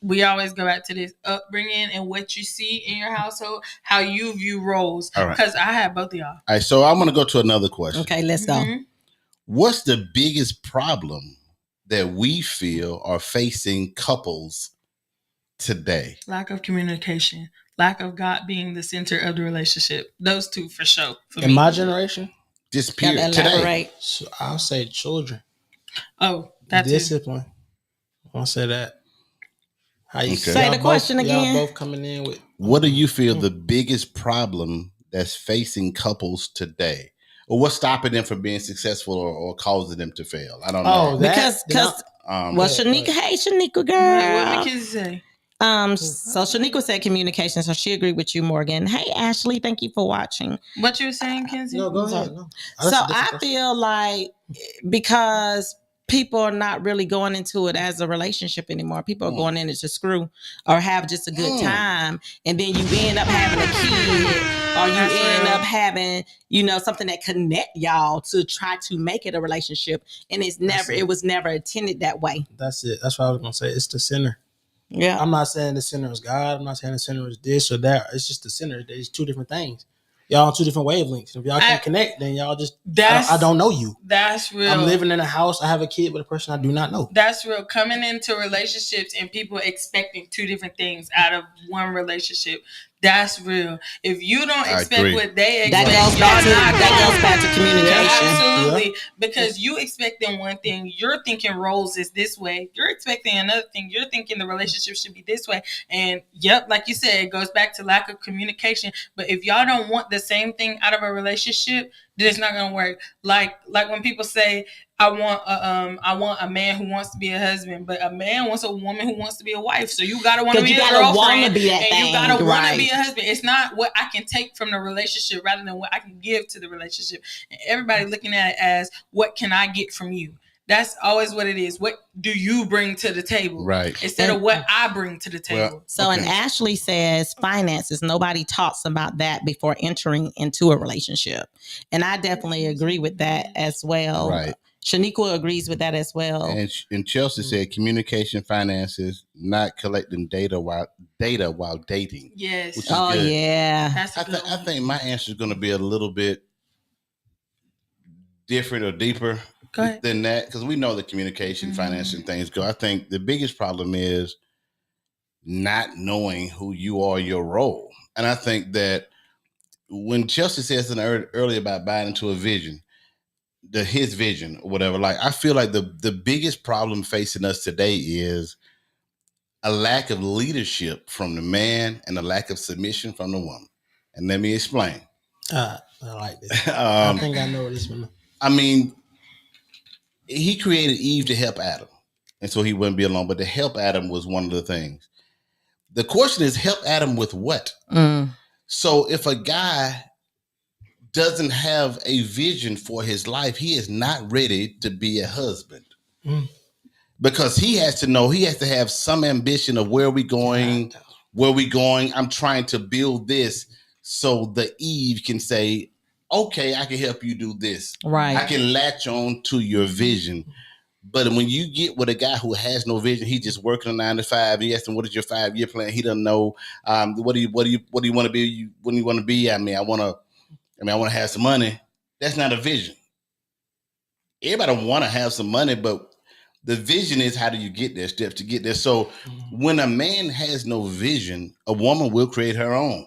we always go back to this upbringing and what you see in your household, how you view roles. All right. Because I have both of y'all. All right, so I'm going to go to another question. Okay, let's go. Mhm. What's the biggest problem that we feel are facing couples today? Lack of communication, lack of God being the center of the relationship. Those two for sure. For In me. my generation, This Gotta period today. elaborate. so I'll say children. Oh, that's it. Discipline. I'll say that. How you Okay. Say y'all the question both, again. Y'all both coming in with What do you feel the biggest problem that's facing couples today? Or what's stopping them from being successful or causing them to fail? I don't know. Because then well, Shanika, hey Shanika What girl. Mackenzie say? So Shanika said communication, so she agreed with you, Morgan. Hey Ashley, thank you for watching. What you were saying, Kenzie? no, go sorry. ahead. No. So That's a different I question. feel like because people are not really going into it as a relationship anymore. People are going in it to screw or have just a good time. And then you end up having a kid or you That's end real. up having, you know, something that connect y'all to try to make it a relationship. And it was never intended that way. That's it. That's what I was gonna say. It's the sinner. Yeah. I'm not saying the sinner is God. I'm not saying the sinner is this or that. It's just the sinner. There's two different things. Y'all on two different wavelengths. If y'all can't connect, then y'all just I don't know you. That's real. I'm living in a house. I have a kid with a person I do not know. That's real. Coming into relationships and people expecting two different things out of one relationship. That's real. If you don't I expect agree. what they That expect, goes back to y'all not that gonna- goes back to communication. Absolutely. Because you expecting one thing, you're thinking roles is this way. You're expecting another thing. You're thinking the relationship should be this way. And yep, like you said, it goes back to lack of communication. But if y'all don't want the same thing out of a relationship, then it's not gonna work. Like when people say, I want a man who wants to be a husband, but a man wants a woman who wants to be a wife. So you gotta want to 'Cause be you a gotta wanna girlfriend, be that and thing, you gotta want right. to be a husband. It's not what I can take from the relationship rather than what I can give to the relationship. And everybody looking at it as, what can I get from you? That's always what it is. What do you bring to the table? Right. Instead of what I bring to the table. So, and Ashley says finances, nobody talks about that before entering into a relationship. And I definitely agree with that as well. Right. Shaniqua agrees with that as well. And Chelsea said communication, finances, not collecting data while dating. Yes. Which is Oh good. yeah. That's a good I one. think my answer is going to be a little bit different or deeper Go ahead. than that, because we know the communication, finance, and things go. I think the biggest problem is not knowing who you are, your role. And I think that when Chelsea says something earlier about buying into a vision, his vision or whatever, like I feel like the biggest problem facing us today is a lack of leadership from the man and a lack of submission from the woman. And let me explain. I like this. I think I know this one. I mean, he created Eve to help Adam, and so he wouldn't be alone. But to help Adam was one of the things. The question is, help Adam with what? So if a guy doesn't have a vision for his life, he is not ready to be a husband. Because he has to know, he has to have some ambition of where we going. I'm trying to build this so the Eve can say, okay, I can help you do this. Right. I can latch on to your vision. But when you get with a guy who has no vision, he's just working a 9 to 5. You ask him, "What is your 5-year plan?" He doesn't know. What do you want to be? When you want to be? I want to have some money. That's not a vision. Everybody want to have some money, but the vision is, how do you get there? Steps to get there. So when a man has no vision, a woman will create her own,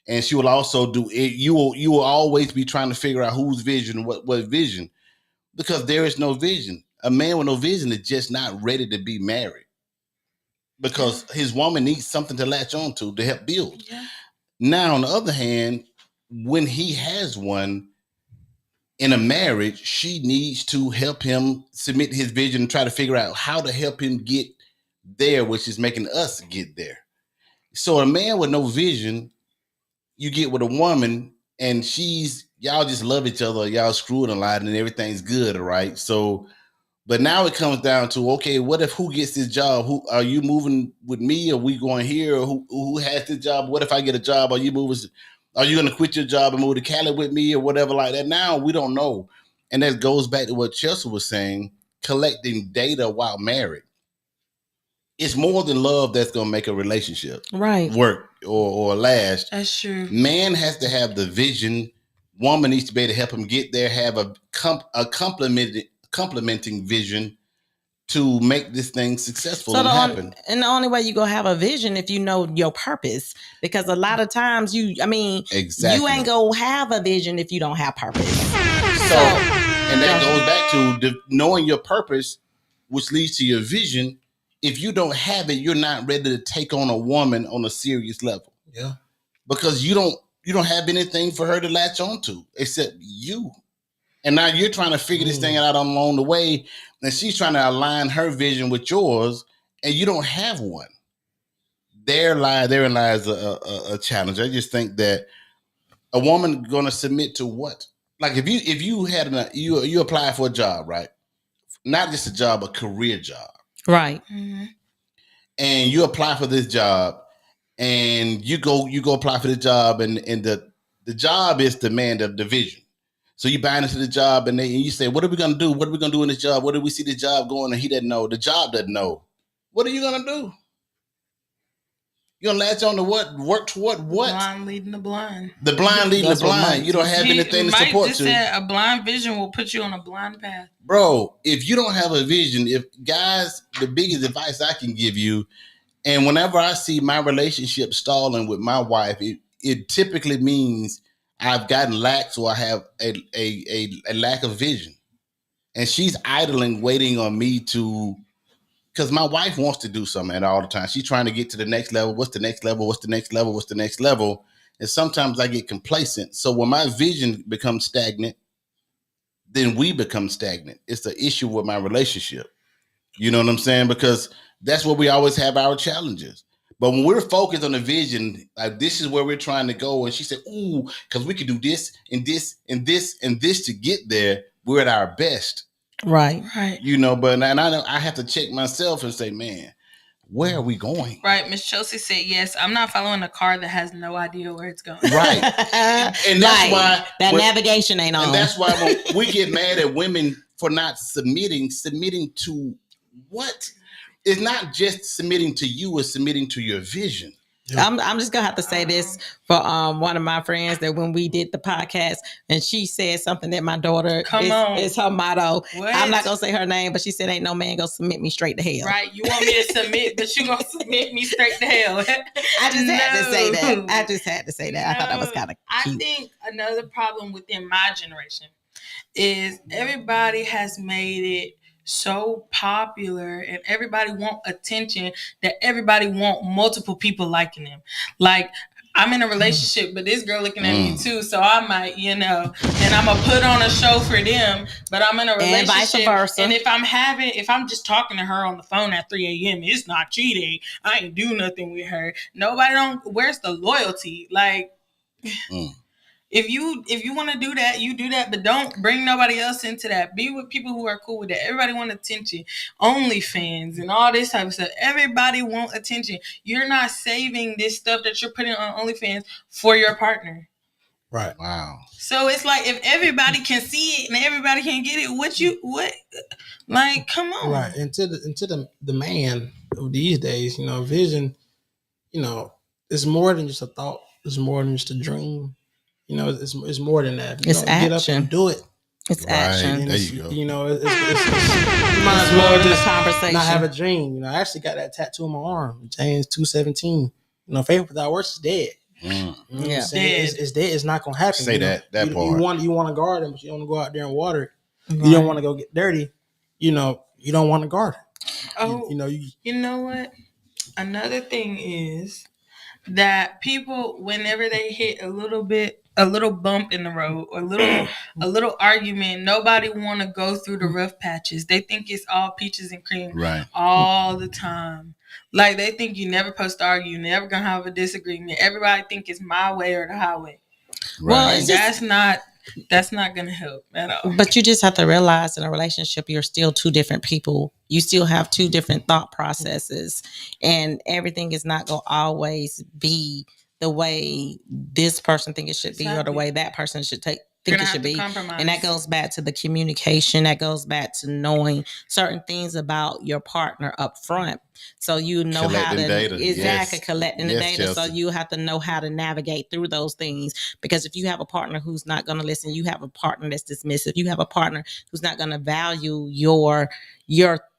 and she will also do it. You will always be trying to figure out whose vision, what vision, because there is no vision. A man with no vision is just not ready to be married, because his woman needs something to latch on to help build. Yeah. Now, on the other hand, when he has one in a marriage, she needs to help him submit his vision and try to figure out how to help him get there, which is making us get there. So a man with no vision, you get with a woman and y'all just love each other, y'all screwing a lot and everything's good, all right? So, but now it comes down to, okay, what if who gets this job? Who are you moving with me? Are we going here? Or who has this job? What if I get a job? Are you going to quit your job and move to Cali with me or whatever like that? Now we don't know. And that goes back to what Chelsea was saying, collecting data while married. It's more than love that's going to make a relationship work or last. That's true. Man has to have the vision. Woman needs to be able to help him get there, have a complementing vision to make this thing successful and happen. And the only way you gonna have a vision if you know your purpose, because a lot of times you ain't gonna have a vision if you don't have purpose. So and that goes back to knowing your purpose, which leads to your vision. If you don't have it, you're not ready to take on a woman on a serious level. Yeah, because you don't have anything for her to latch on to except you. And now you're trying to figure this thing out along the way, and she's trying to align her vision with yours, and you don't have one. Therein lies a challenge. I just think that a woman going to submit to what? Like if you had you apply for a job, right? Not just a job, a career job, right? And you apply for this job, and you go apply for the job, and the job is the man, the vision. So you buy into the job, and you say, what are we going to do? What are we going to do in this job? Where do we see the job going? And he doesn't know. The job doesn't know. What are you going to do? You're going to latch on to what? Work toward what? Blind leading the blind. The blind leading the blind. You don't have anything to support just said a blind vision will put you on a blind path. Bro, if you don't have a vision, the biggest advice I can give you, and whenever I see my relationship stalling with my wife, it typically means I've gotten lax, or I have a lack of vision. And she's idling, waiting on me because my wife wants to do something all the time. She's trying to get to the next level. What's the next level? What's the next level? What's the next level? And sometimes I get complacent. So when my vision becomes stagnant, then we become stagnant. It's the issue with my relationship. You know what I'm saying? Because that's where we always have our challenges. But when we're focused on the vision, like this is where we're trying to go. And she said, ooh, because we could do this and this and this and this to get there, we're at our best. Right. You know, but I have to check myself and say, man, where are we going? Right. Miss Chelsea said, yes, I'm not following a car that has no idea where it's going. Right. And that's why that navigation ain't on. And that's why when we get mad at women for not submitting to what? It's not just submitting to you, it's submitting to your vision. I'm just gonna have to say this for one of my friends that when we did the podcast and she said something that my daughter is her motto. What? I'm not gonna say her name, but she said ain't no man gonna submit me straight to hell. Right. You want me to submit, but you gonna submit me straight to hell. I just had to say that. I just had to say that. I thought that was kind of cute. I think another problem within my generation is everybody has made it so popular and everybody want attention that everybody want multiple people liking them. Like, I'm in a relationship, but this girl looking at me too, so I might, and I'm gonna put on a show for them, but I'm in a relationship. And vice versa. And if I'm just talking to her on the phone at 3 a.m., it's not cheating. I ain't do nothing with her. Where's the loyalty? Like, If you want to do that, you do that, but don't bring nobody else into that. Be with people who are cool with that. Everybody want attention. OnlyFans and all this type of stuff. Everybody want attention. You're not saving this stuff that you're putting on OnlyFans for your partner. Right. Wow. So it's like if everybody can see it and everybody can get it, what? Like, come on. Right. And to the man of these days, vision, it's more than just a thought. It's more than just a dream. It's more than that. It's action. Get up and do it. It's action. There you go. It's more than a conversation. Not have a dream. I actually got that tattoo on my arm. James 2:17. Faith without works is dead. It's dead. It's not gonna happen. Say that part. You want to garden, but you don't want to go out there and water it. Right. You don't want to go get dirty. You don't want to garden. Oh, you know what? Another thing is that people, whenever they hit a little bump in the road or a little argument, nobody want to go through the rough patches. They think it's all peaches and cream all the time. Like, they think you never supposed to argue, you never gonna have a disagreement. Everybody think it's my way or the highway. Well, that's not gonna help at all. But you just have to realize in a relationship, you're still two different people. You still have two different thought processes, and everything is not gonna always be the way this person think it should be or the way that person should think it should be. Compromise. And that goes back to the communication. That goes back to knowing certain things about your partner up front. So you know collecting how to data. exactly collecting the data. Chelsea. So you have to know how to navigate through those things. Because if you have a partner who's not going to listen, you have a partner that's dismissive. You have a partner who's not going to value your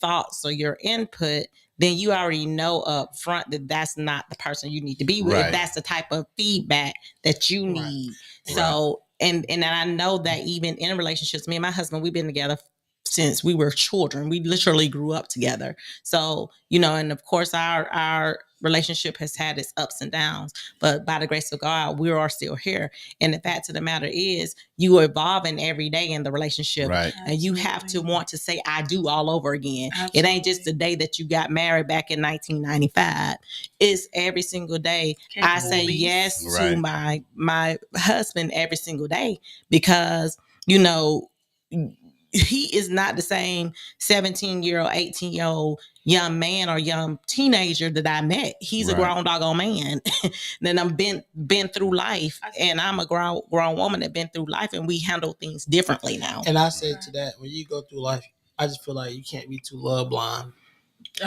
thoughts or your input. Then you already know up front that that's not the person you need to be with. Right. That's the type of feedback that you need. Right. So, and I know that even in relationships, me and my husband, we've been together since we were children. We literally grew up together. So, and of course our relationship has had its ups and downs, but by the grace of God, we are still here. And the fact of the matter is you are evolving every day in the relationship. Right. And you have to want to say, I do all over again. Absolutely. It ain't just the day that you got married back in 1995. It's every single day. I say yes to my husband every single day because, he is not the same 17-year-old, 18-year-old young man or young teenager that I met. He's a grown doggone man. Then I'm been through life, and I'm a grown woman that been through life, and we handle things differently now. And I say to that, when you go through life, I just feel like you can't be too love blind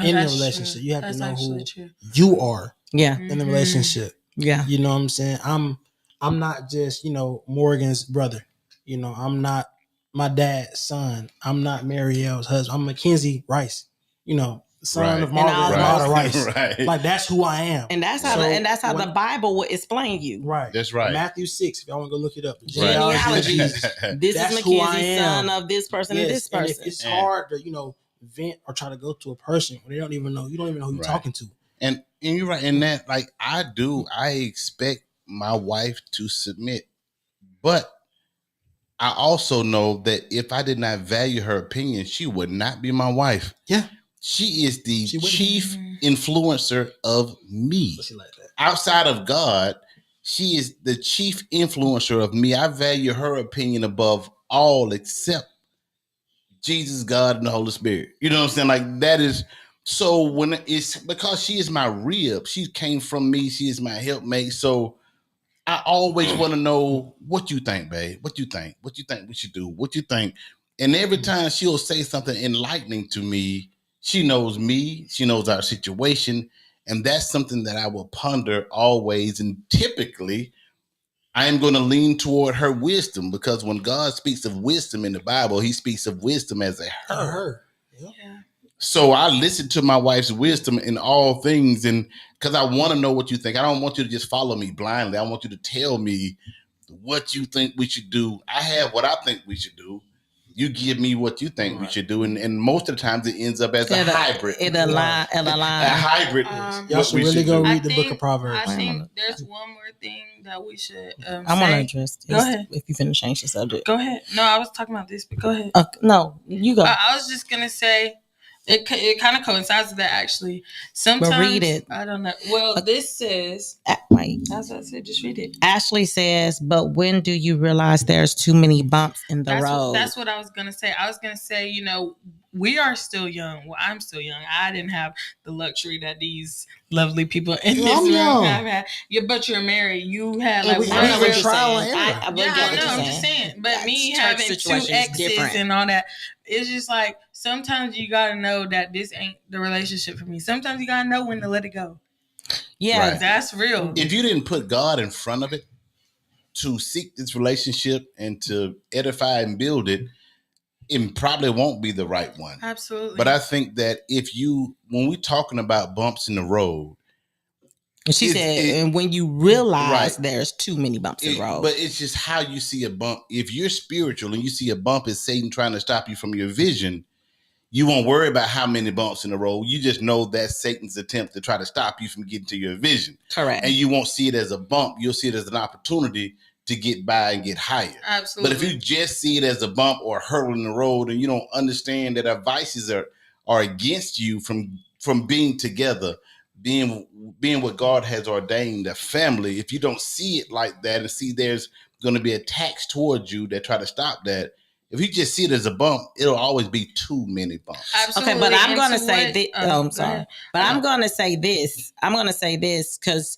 in the relationship. True. You have that's to know who true. you are in the relationship. Yeah. You know what I'm saying? I'm not just, Morgan's brother. I'm not my dad's son. I'm not Marielle's husband. I'm Mackenzie Rice. Son of Margaret Rice. Right. Like, that's who I am. And that's how the Bible will explain you. Right. That's right. Matthew 6, if y'all want to go look it up. Genealogies. This That's is who I Mackenzie's am. son of this person and this And person. it's hard to, vent or try to go to a person when they don't even know. You don't even know who you're talking to. And you're right. And that, like, I expect my wife to submit. But I also know that if I did not value her opinion, she would not be my wife. Yeah. She is the chief influencer of me. Like that. Outside of God, she is the chief influencer of me. I value her opinion above all except Jesus, God, and the Holy Spirit. You know what I'm saying? Like, that is, so when it's because she is my rib, she came from me, she is my helpmate. So I always want to know what you think, babe. What you think? What you think we should do? What you think? And every time she'll say something enlightening to me, she knows me, she knows our situation, and that's something that I will ponder always. And typically, I am going to lean toward her wisdom, because when God speaks of wisdom in the Bible, he speaks of wisdom as a her. Yep. Yeah. So I listen to my wife's wisdom in all things, and because I want to know what you think. I don't want you to just follow me blindly. I want you to tell me what you think we should do. I have what I think we should do. You give me what you think we should do, and most of the times it ends up as a hybrid. It align. A hybrid. Y'all should really go I read the book of Proverbs. I think there's one more thing that we should I'm gonna address this. Go ahead. If you finish change the subject. Go ahead. No, I was talking about this, but go ahead. No, you go. I was just gonna say it kind of coincides with that actually. Sometimes But read it. I don't know. Well, this says Wait. that's what I said. Just read it. Ashley says, but when do you realize there's too many bumps in the road? That's what I was gonna say. I was gonna say, we are still young. Well, I'm still young. I didn't have the luxury that these lovely people in this room have had. Yeah, but you're married. You had like one real trial. I'm just saying. But me having two exes and all that, it's just like sometimes you gotta know that this ain't the relationship for me. Sometimes you gotta know when to let it go. Yeah, Right. That's real. If you didn't put God in front of it to seek this relationship and to edify and build it, it probably won't be the right one. Absolutely. But I think that when we're talking about bumps in the road, and she said, and when you realize right, there's too many bumps in the road. But it's just how you see a bump. If you're spiritual and you see a bump as Satan trying to stop you from your vision, you won't worry about how many bumps in the road. You just know that's Satan's attempt to try to stop you from getting to your vision. Correct. And you won't see it as a bump. You'll see it as an opportunity to get by and get higher. Absolutely. But if you just see it as a bump or a hurdle in the road, and you don't understand that our vices are against you from being together, being what God has ordained, a family, if you don't see it like that and see there's going to be attacks towards you that try to stop that, if you just see it as a bump, it'll always be too many bumps. Absolutely. Okay, but I'm going to say this. I'm sorry. But I'm going to say this. I'm going to say this because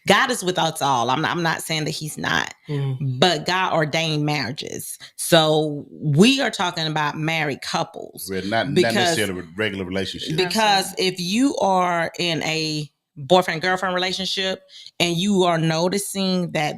God is with us all. I'm not saying that he's not, but God ordained marriages. So we are talking about married couples. Not necessarily a regular relationship. Because if you are in a boyfriend-girlfriend relationship and you are noticing that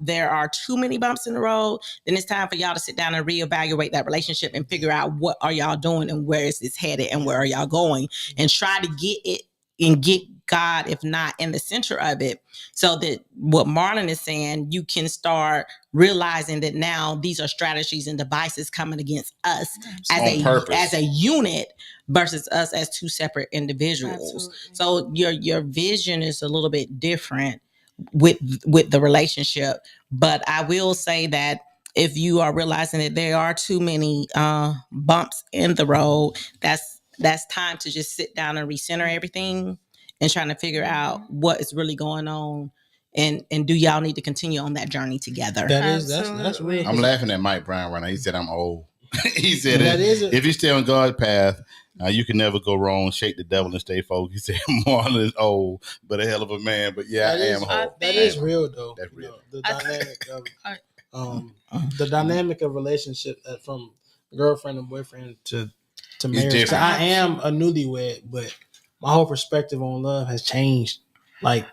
there are too many bumps in the road, then it's time for y'all to sit down and reevaluate that relationship and figure out what are y'all doing and where is this headed and where are y'all going, and try to get it and get God, if not in the center of it, so that what Marlon is saying, you can start realizing that now these are strategies and devices coming against us as a unit versus us as two separate individuals. Absolutely. So your vision is a little bit different with the relationship. But I will say that if you are realizing that there are too many bumps in the road, that's time to just sit down and recenter everything and trying to figure out what is really going on, and do y'all need to continue on that journey together? That's real. I'm laughing at Mike Brown right now. He said I'm old. He said if you stay on God's path, you can never go wrong. Shake the devil and stay focused. He said Marlon is old, but a hell of a man. But yeah, I am old. That is real though. That's real. The dynamic of relationship from girlfriend and boyfriend to marriage. So I am a newlywed, but my whole perspective on love has changed, like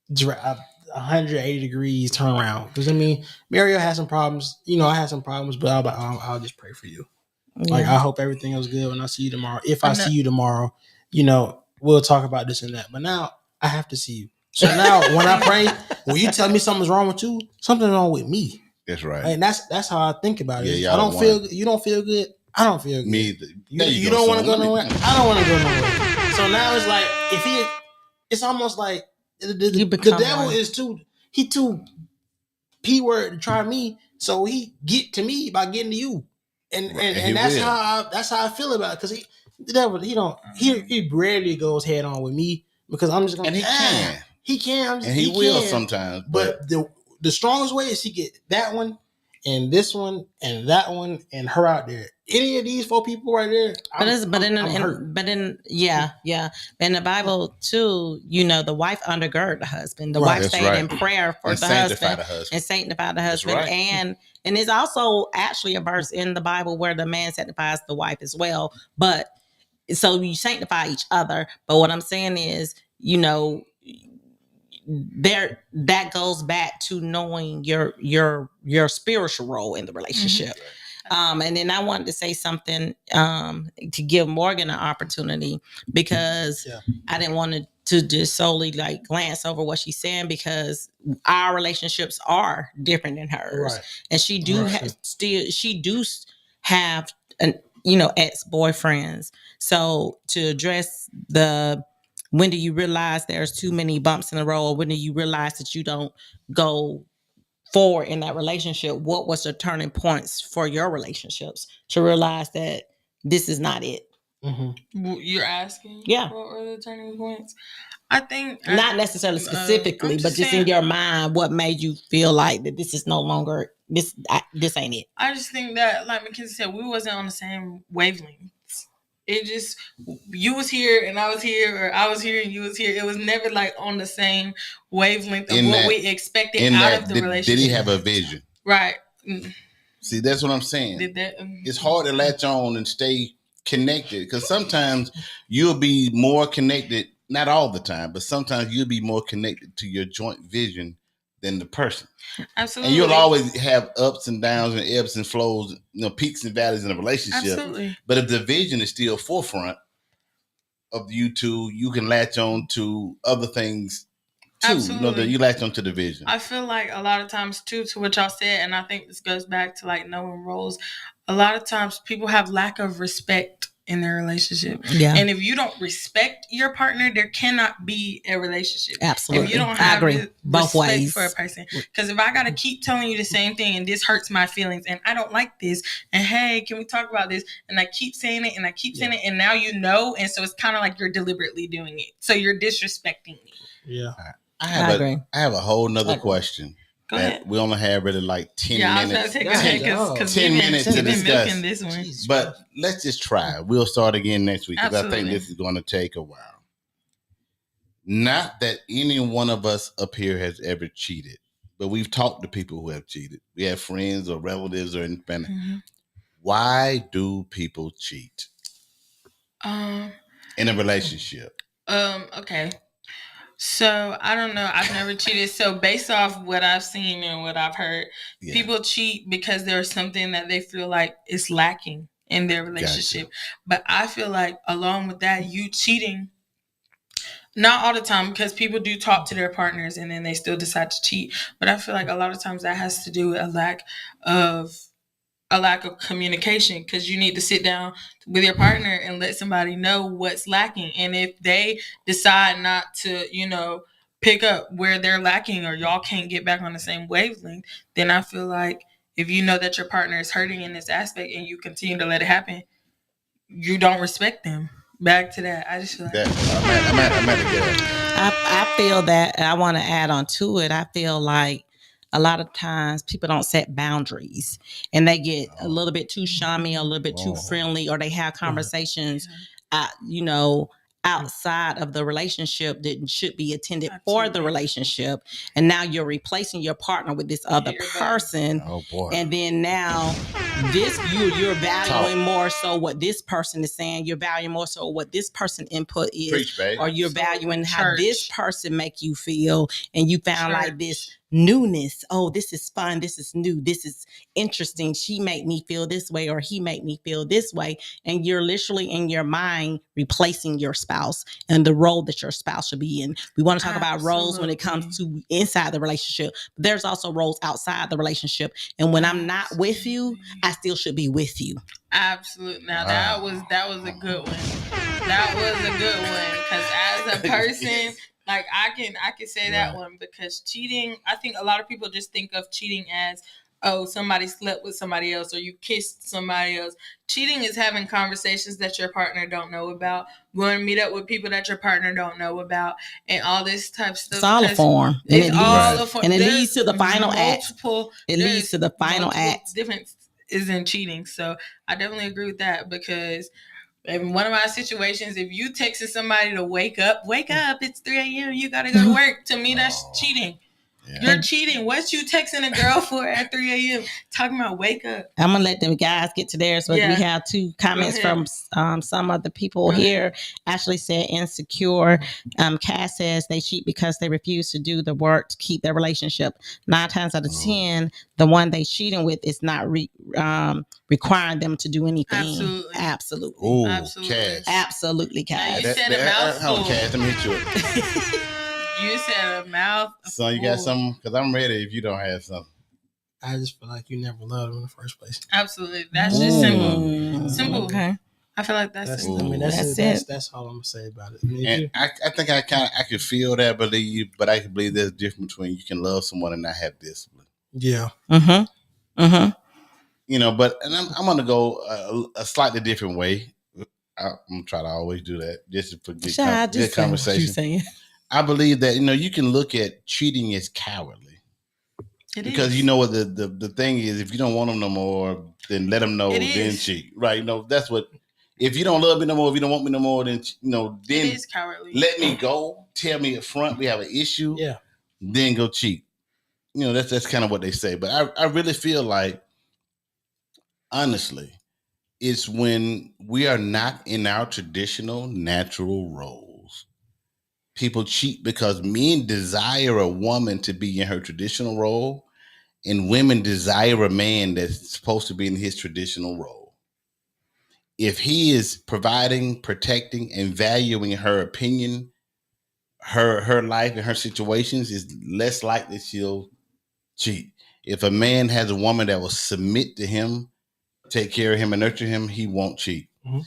180 degrees turnaround. Because I mean, Mario had some problems. I had some problems, but I'll just pray for you. Yeah. Like I hope everything is good when I see you tomorrow. If I see you tomorrow, we'll talk about this and that. But now I have to see you. So now when I pray, when you tell me something's wrong with you, something's wrong with me. That's right. And that's how I think about it. Yeah, you don't feel good. I don't feel good. Me either. You don't want to go nowhere. I don't want to go nowhere. So now it's like it's almost like the devil is too P word to try me, so he get to me by getting to you, and that's how I feel about it. Because the devil he rarely goes head on with me because I'm just gonna, and he can will sometimes. But the strongest way is he get that one, and this one and that one and her out there. Any of these 4 people right there, But I'm hurt. in the Bible too, the wife undergird the husband. The Right. wife That's stayed right. in prayer for And the sanctify husband the husband. and sanctify the That's husband. right. And it's also actually a verse in the Bible where the man sanctifies the wife as well. But so you sanctify each other. But what I'm saying is, there that goes back to knowing your spiritual role in the relationship. And then I wanted to say something to give Morgan an opportunity, because I didn't want to just solely like glance over what she's saying, because our relationships are different than hers, Right. and she do have an ex-boyfriends. So to address the when do you realize there's too many bumps in the road? When do you realize that you don't go forward in that relationship? What was the turning points for your relationships to realize that this is not it? You're asking? Yeah. What were the turning points? I think not necessarily specifically, but just in your mind, what made you feel like that this is no longer this ain't it? I just think that, like Mackenzie said, we wasn't on the same wavelengths. It just, you was here and I was here, or I was here and you was here. It was never like on the same wavelength of what we expected out of the relationship. Did he have a vision? Right. See, that's what I'm saying. It's hard to latch on and stay connected, because sometimes you'll be more connected, not all the time, but sometimes you'll be more connected to your joint vision than the person. Absolutely. And you'll always have ups and downs and ebbs and flows, peaks and valleys in a relationship. Absolutely. But if the vision is still forefront of you two, you can latch on to other things too. Absolutely. You latch on to the vision. I feel like a lot of times too, to what y'all said, and I think this goes back to like knowing roles. A lot of times people have lack of respect in their relationship. Yeah. And if you don't respect your partner, there cannot be a relationship. Absolutely. If you don't have both respect ways for a person. Because if I got to keep telling you the same thing and this hurts my feelings and I don't like this, and hey, can we talk about this? And I keep saying it and I keep saying it, and now and so it's kind of like you're deliberately doing it. So you're disrespecting me. Yeah. I have a whole nother question. Go ahead. We only have really like 10 minutes. I was about to take 10 minutes to discuss. This one. But let's just try. We'll start again next week, because I think this is going to take a while. Not that any one of us up here has ever cheated, but we've talked to people who have cheated. We have friends or relatives or independent. Mm-hmm. Why do people cheat in a relationship? Okay. So I don't know. I've never cheated. So based off what I've seen and what I've heard, people cheat because there's something that they feel like is lacking in their relationship. Gotcha. But I feel like along with that, you cheating, not all the time, because people do talk to their partners and then they still decide to cheat. But I feel like a lot of times that has to do with a lack of communication, because you need to sit down with your partner and let somebody know what's lacking. And if they decide not to, pick up where they're lacking, or y'all can't get back on the same wavelength, then I feel like if you know that your partner is hurting in this aspect and you continue to let it happen, you don't respect them. Back to that. I just feel like I feel that I want to add on to it. I feel like a lot of times people don't set boundaries and they get a little bit too chummy, a little bit too friendly, or they have conversations, outside of the relationship that should be attended for the relationship. And now you're replacing your partner with this other person. Oh boy. And then now you're valuing more so what this person is saying. You're valuing more so what this person input is. Preach, or you're valuing how this person make you feel. And you found like this newness. Oh, this is fun. This is new. This is interesting. She made me feel this way, or he made me feel this way. And you're literally in your mind replacing your spouse and the role that your spouse should be in. We want to talk about roles when it comes to inside the relationship. But there's also roles outside the relationship. And when I'm not with you, I still should be with you. Absolutely. Now that was a good one. That was a good one, because as a person, like I can say that one, because cheating, I think a lot of people just think of cheating as oh, somebody slept with somebody else or you kissed somebody else. Cheating is having conversations that your partner don't know about, going to meet up with people that your partner don't know about, and all this type of stuff. It's all a form. It's all a form. And it leads to the final act. It leads to the final act. Difference is in cheating. So I definitely agree with that because in one of my situations, if you texted somebody to wake up, it's 3 a.m., you got to go to work. To me, that's cheating. Yeah. You're cheating. What you texting a girl for at 3 a.m.? Talking about wake up. I'm going to let them guys get to theirs, but we have 2 comments from some of the people here. Ashley said insecure. Cass says they cheat because they refuse to do the work to keep their relationship. 9 times out of 10, the one they cheating with is not requiring them to do anything. Absolutely. Ooh, absolutely. Cass. Absolutely, Cass. You said a mouthful. Hold on, Cass. Let me hit you. You said a mouth. So you got something? Because I'm ready if you don't have something. I just feel like you never loved him in the first place. Absolutely. That's just simple. Simple. Okay. I feel like that's simple. I mean, that's it. That's all I'm going to say about it. And I think I could feel that, but I can believe there's a difference between you can love someone and not have discipline. Yeah. Mm-hmm. Mm-hmm. You know, but and I'm going to go a slightly different way. I'm going to try to always do that just for good conversation. I believe that, you can look at cheating as cowardly. Because you know what the thing is, if you don't want them no more, then let them know, then cheat. Right? That's what, if you don't love me no more, if you don't want me no more, then, then it is cowardly. Let me go. Tell me up front we have an issue. Yeah. Then go cheat. That's kind of what they say. But I really feel like, honestly, it's when we are not in our traditional natural roles. People cheat because men desire a woman to be in her traditional role, and women desire a man that's supposed to be in his traditional role. If he is providing, protecting, and valuing her opinion, her life and her situations, is less likely she'll cheat. If a man has a woman that will submit to him, take care of him, and nurture him, he won't cheat. Mm-hmm.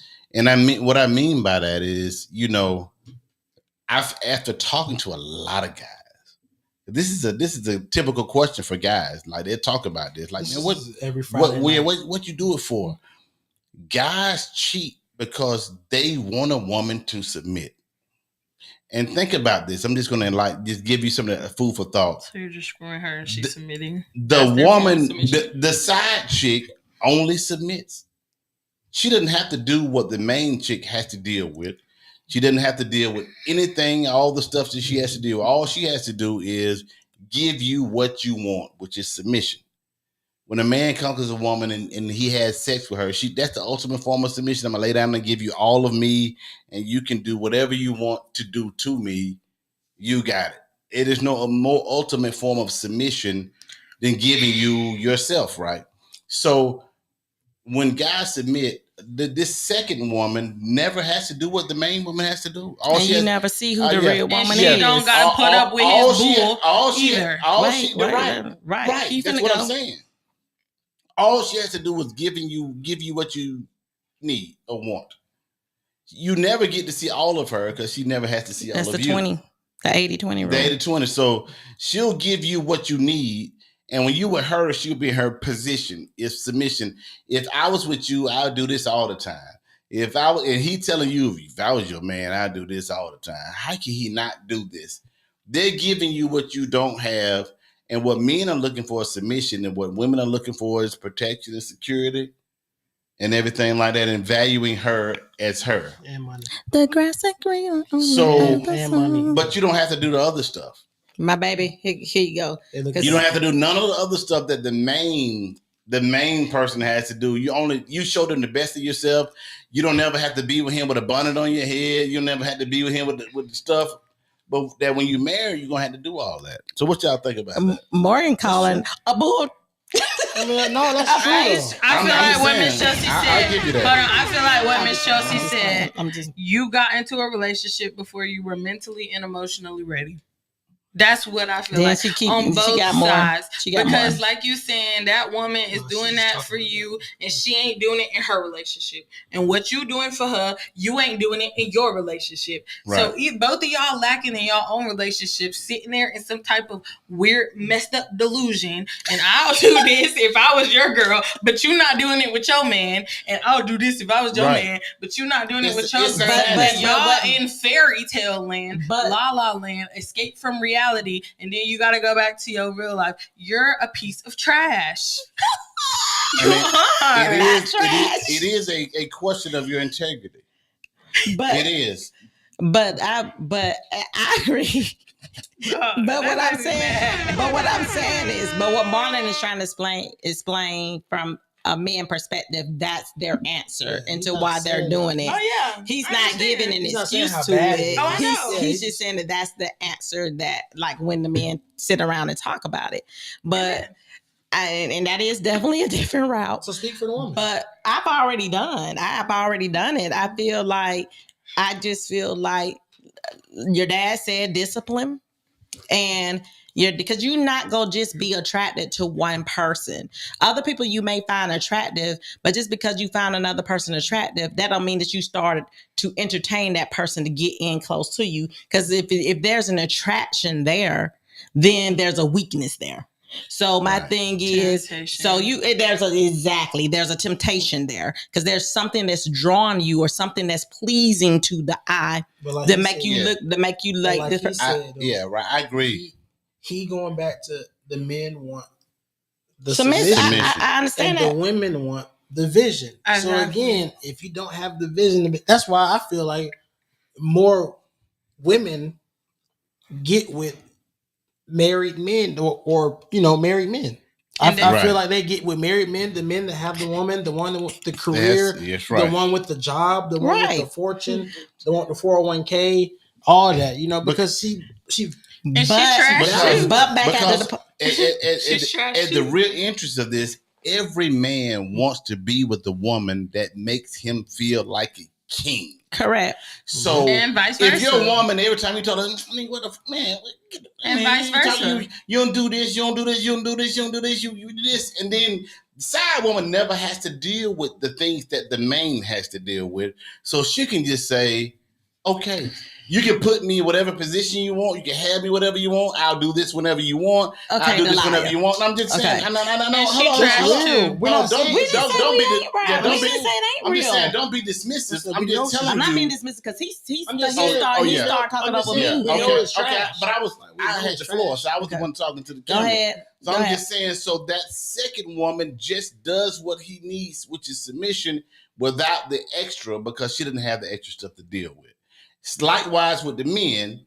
And what I mean by that is, after talking to a lot of guys, this is a typical question for guys. Like, they talk about this. Like, man, what you do it for? Guys cheat because they want a woman to submit. And think about this. I'm just going to just give you some food for thought. So you're just screwing her and she's submitting. The woman, the side chick only submits. She doesn't have to do what the main chick has to deal with. She doesn't have to deal with anything, all the stuff that she has to do. All she has to do is give you what you want, which is submission. When a man conquers a woman and he has sex with her, that's the ultimate form of submission. I'm going to lay down and give you all of me, and you can do whatever you want to do to me. You got it. It is no more ultimate form of submission than giving you yourself, right? So when guys submit, this second woman never has to do what the main woman has to do. You never see who the real woman is. She don't got to put up with his bull either. Right. That's what I'm saying. All she has to do is give you what you need or want. You never get to see all of her because she never has to see all of you. That's the 20, the 80-20 rule. The 80-20. So she'll give you what you need. And when you with her, she'll be in her position. It's submission. If I was with you, I'll do this all the time. And he telling you, if I was your man, I do this all the time. How can he not do this? They're giving you what you don't have. And what men are looking for is submission. And what women are looking for is protection and security and everything like that. And valuing her as her. And money. The grass is green. And money. But you don't have to do the other stuff. My baby, here you go. You don't have to do none of the other stuff that the main person has to do. You show them the best of yourself. You don't never have to be with him with a bonnet on your head. You never have to be with him with the stuff. But that when you marry, you're gonna have to do all that. So what y'all think about that? Morgan calling a bull. I mean, no, that's true. I feel like what Miss Chelsea said. Hold on, I feel like what Miss Chelsea said. You got into a relationship before you were mentally and emotionally ready. That's what I feel Then like she on both got more. sides. She got because more. like you saying, that woman is doing that for you and she ain't doing it in her relationship. And what you doing for her, you ain't doing it in your relationship. Right. So both of y'all lacking in your own relationship, sitting there in some type of weird, messed up delusion. And I'll do this if I was your girl, but you not doing it with your man. And I'll do this if I was your Right. man, but you not doing it with It's your girl. insanity. And y'all in fairy tale land, But- la la land, escape from reality, and then you got to go back to your real life. You're a piece of trash. I mean, Trash. it is a question of your integrity. But It is. But I agree. But what I'm saying is, but what Marlon is trying to explain from a man perspective, that's their answer into why they're doing it. Oh yeah, He's I not understand. giving an He's not saying excuse how to bad it. it is. Oh, I know. He's just saying that that's the answer that, like, when the men sit around and talk about it. But and that is definitely a different route. So speak for the woman. But I've already done it. I just feel like your dad said discipline, and because you're not gonna just be attracted to one person. Other people you may find attractive, but just because you find another person attractive, that don't mean that you started to entertain that person to get in close to you. Because if there's an attraction there, then there's a weakness there. So my thing is, Temptation. so there's a temptation there, because there's something that's drawn you or something that's pleasing to the eye But that he make said- you look, that make you like like this. he said, Yeah, right. I agree. He going back to the men want the Submissive. submission, I understand and that. the women want the vision. So Exactly. again, if you don't have the vision, that's why I feel like more women get with married men or married men. I feel like they get with married men, the men that have the woman, the one with the career, Yes, right. the one with the job, the one with Right. the fortune, the one with the 401k, all that, because she And she trash too. But back because at at the real interest of this, every man wants to be with the woman that makes him feel like a king. correct. So And vice versa. if you're a woman, every time you tell her, I mean, what the man? And vice versa. You don't do this, you don't do this, you don't do this, you don't do this, you do this, and then the side woman never has to deal with the things that the main has to deal with. So she can just say, okay, you can put me in whatever position you want. You can have me whatever you want. I'll do this whenever you want. Okay, I'll do this Delilah. whenever you want. And I'm just saying, Okay. no. And she Hold trash on. too. We're not saying- We didn't say we ain't right. don't We be. didn't say it ain't I'm real. just saying, don't be dismissive. Listen, I'm we know just telling I'm you. not being dismissive because he I'm just saying- started talking I'm just over saying, me. we know Okay, it's trash. but I We know had it's the floor, trash. so I was the Okay. one talking to the Go camera. ahead. So Go I'm ahead. just saying, so that second woman just does what he needs, which is submission, without the extra, because she didn't have the extra stuff to deal with. Likewise with the men,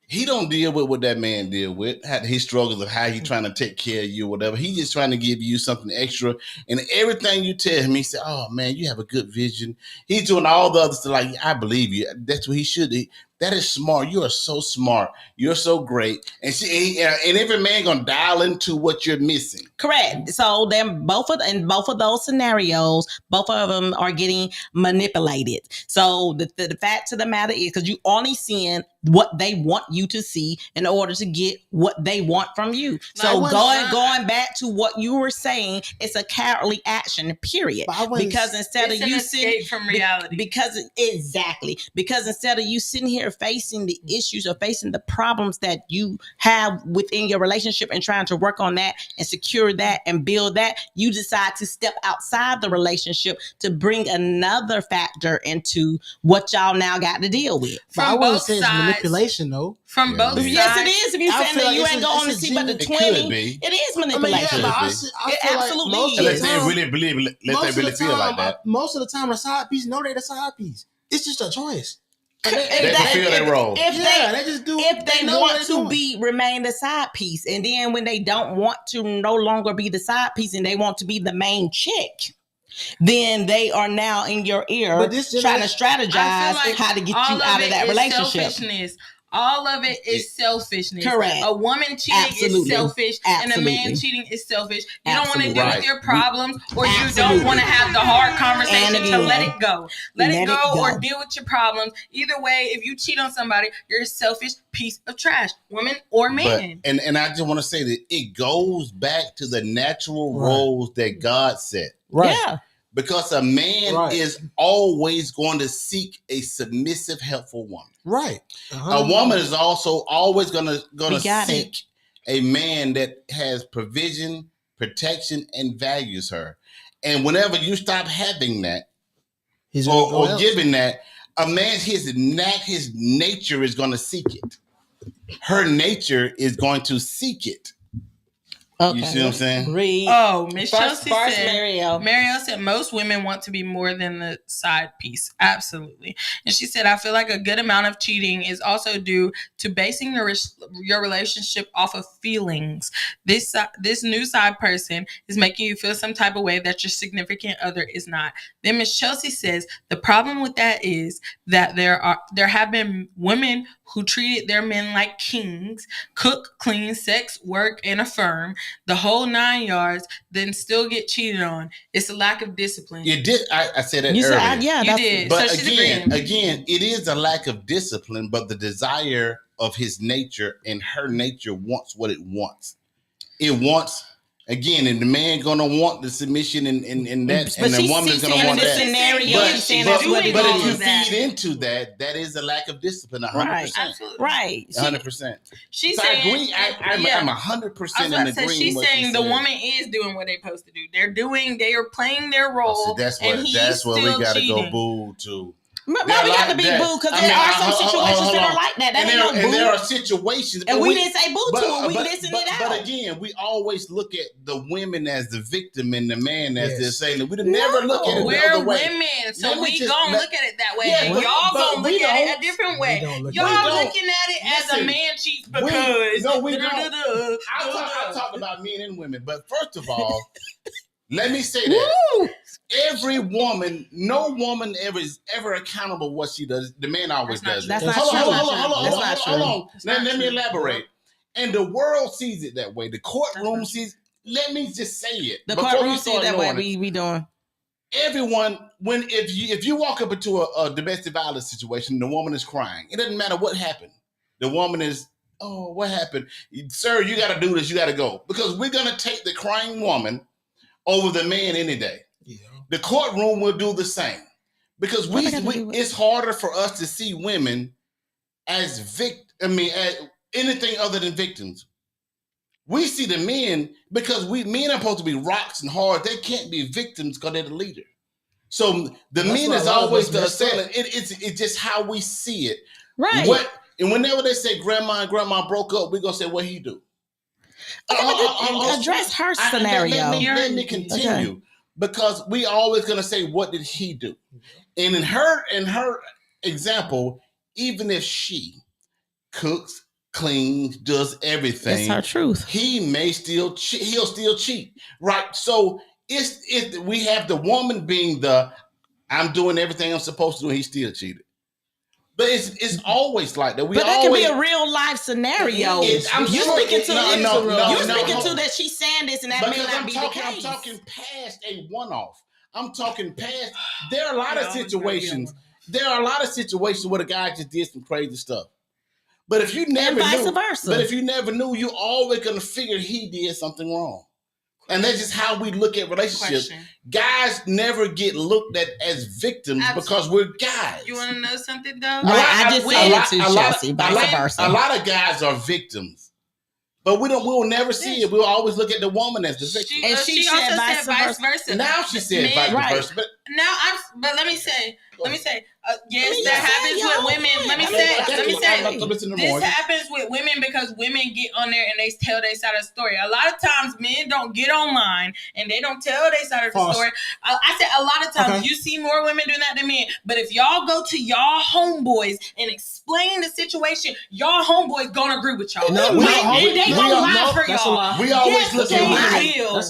he don't deal with what that man deal with, his struggles of how he trying to take care of you or whatever. He just trying to give you something extra. And everything you tell him, he say, oh man, you have a good vision. He's doing all the other stuff like, I believe you. That's what he should do. That is smart. You are so smart. You're so great. And and every man gonna dial into what you're missing. Correct. So then both of those scenarios, both of them are getting manipulated. So the fact of the matter is, because you only seeing what they want you to see in order to get what they want from you. So going back to what you were saying, it's a cowardly action, period. Because instead It's of an you escape sitting from reality. because instead of you sitting here facing the issues or facing the problems that you have within your relationship and trying to work on that and secure that and build that, you decide to step outside the relationship to bring another factor into what y'all now got to deal with. But I From wouldn't both say it's sides. manipulation though. From Yeah, both it sides. is. Yes, it is. If you're I saying feel that like you it's ain't a- going to it's a see but the genuine- 20, It could be. it is I mean, manipulation. yeah, but Could I It feel like absolutely most is. of the Unless they time, really believe, let they most of really the feel like time, that. most of the time, a side piece know they the side piece. It's just a choice. They fulfill their role. They just do. If they know want what they're to doing. remain the side piece, and then when they don't want to no longer be the side piece and they want to be the main chick, then they are now in your ear But this trying to generation- strategize I feel like how to get all you out of it that is relationship. Selfishness. All of it is selfishness. Correct. A woman cheating is selfish, and a man Absolutely. cheating is selfish. You don't want to deal Right. with your problems, or you Absolutely. don't want to have the hard conversation And to let again, it go. Let it go or deal with your problems. Either way, if you cheat on somebody, you're a selfish piece of trash, woman or man. But, and I just want to say that it goes back to the natural roles that God set. Right. Yeah. Because a man is always going to seek a submissive, helpful woman. Right. A woman is also always gonna got seek a man that has provision, protection, and values her. And whenever you stop having that, or giving that, a man, his nature is going to seek it. Her nature is going to seek it. Okay. You see what I'm saying? Read. Oh, Miss Chelsea said, Mariel said most women want to be more than the side piece. Absolutely. And she said, I feel like a good amount of cheating is also due to basing your relationship off of feelings. This new side person is making you feel some type of way that your significant other is not. Then Miss Chelsea says, the problem with that is that there have been women who treated their men like kings, cook, clean, sex, work, and affirm, the whole 9 yards, then still get cheated on. It's a lack of discipline. You did. I said that you earlier. Said, yeah, you did. But so again, it is a lack of discipline, but the desire of his nature and her nature wants what it wants. It wants, again, and the man gonna want the submission and that, but and the woman's gonna want that. Scenario, but if you feed into that, that is a lack of discipline. 100%. Right. Absolutely. Right. 100%. She's so saying, I agree. I'm 100% in agreement. She's saying the woman is doing what they're supposed to do. They are playing their role. That's where we gotta go boo to. But we got to be boo because there are some situations that are like that. And there are situations, and we didn't say boo to it. We listened it out. But again, we always look at the women as the victim and the man as the assailant. We never look at it the other way. We're women, so we gonna look at it that way. Yeah, and y'all gonna look at it a different way. Y'all looking at it as a man cheats because. No, we don't. I talk about men and women, but first of all, let me say that. Woo! Every woman, no woman is ever accountable what she does. The man always does it. That's not true. Hold on. Let me elaborate. And the world sees it that way. The courtroom sees. Let me just say it. The courtroom sees that way. We doing. Everyone, if you walk up into a domestic violence situation, the woman is crying. It doesn't matter what happened. The woman is, oh, what happened, sir? You got to do this. You got to go, because we're gonna take the crying woman over the man any day. Yeah. The courtroom will do the same, because it's harder for us to see women as as anything other than victims. We see the men because men are supposed to be rocks and hard. They can't be victims because they're the leader. So the men is always the assailant. It's just how we see it. Right. And whenever they say grandma and grandma broke up, we're gonna say, what he do? Address her scenario. Let me continue. Okay. Because we always gonna say, what did he do? And in her example, even if she cooks, cleans, does everything, that's her truth. He may still he'll still cheat, right? So we have the woman being I'm doing everything I'm supposed to do, and he still cheated. But it's always like that. But that can be a real life scenario. You're speaking to that she's saying this, and that may not be the case. I'm talking past a one-off. I'm talking past. There are a lot of situations. There are a lot of situations where the guy just did some crazy stuff. But if you never knew, you always gonna figure he did something wrong. And that's just how we look at relationships. Guys never get looked at as victims because we're guys. You want to know something, though? I just said it to Chelsea, vice versa. A lot of guys are victims. But we'll never see it. We'll always look at the woman as the victim. And she also said vice versa. Now she said vice versa. But let me say, yes, that happens with women. Let me say, this happens with women because women get on there and they tell their side of the story. A lot of times men don't get online and they don't tell their side of the story. I said a lot of times you see more women doing that than men. But if y'all go to y'all homeboys and explain the situation, y'all homeboys gonna agree with y'all. No, they gonna lie for y'all. We always look at women.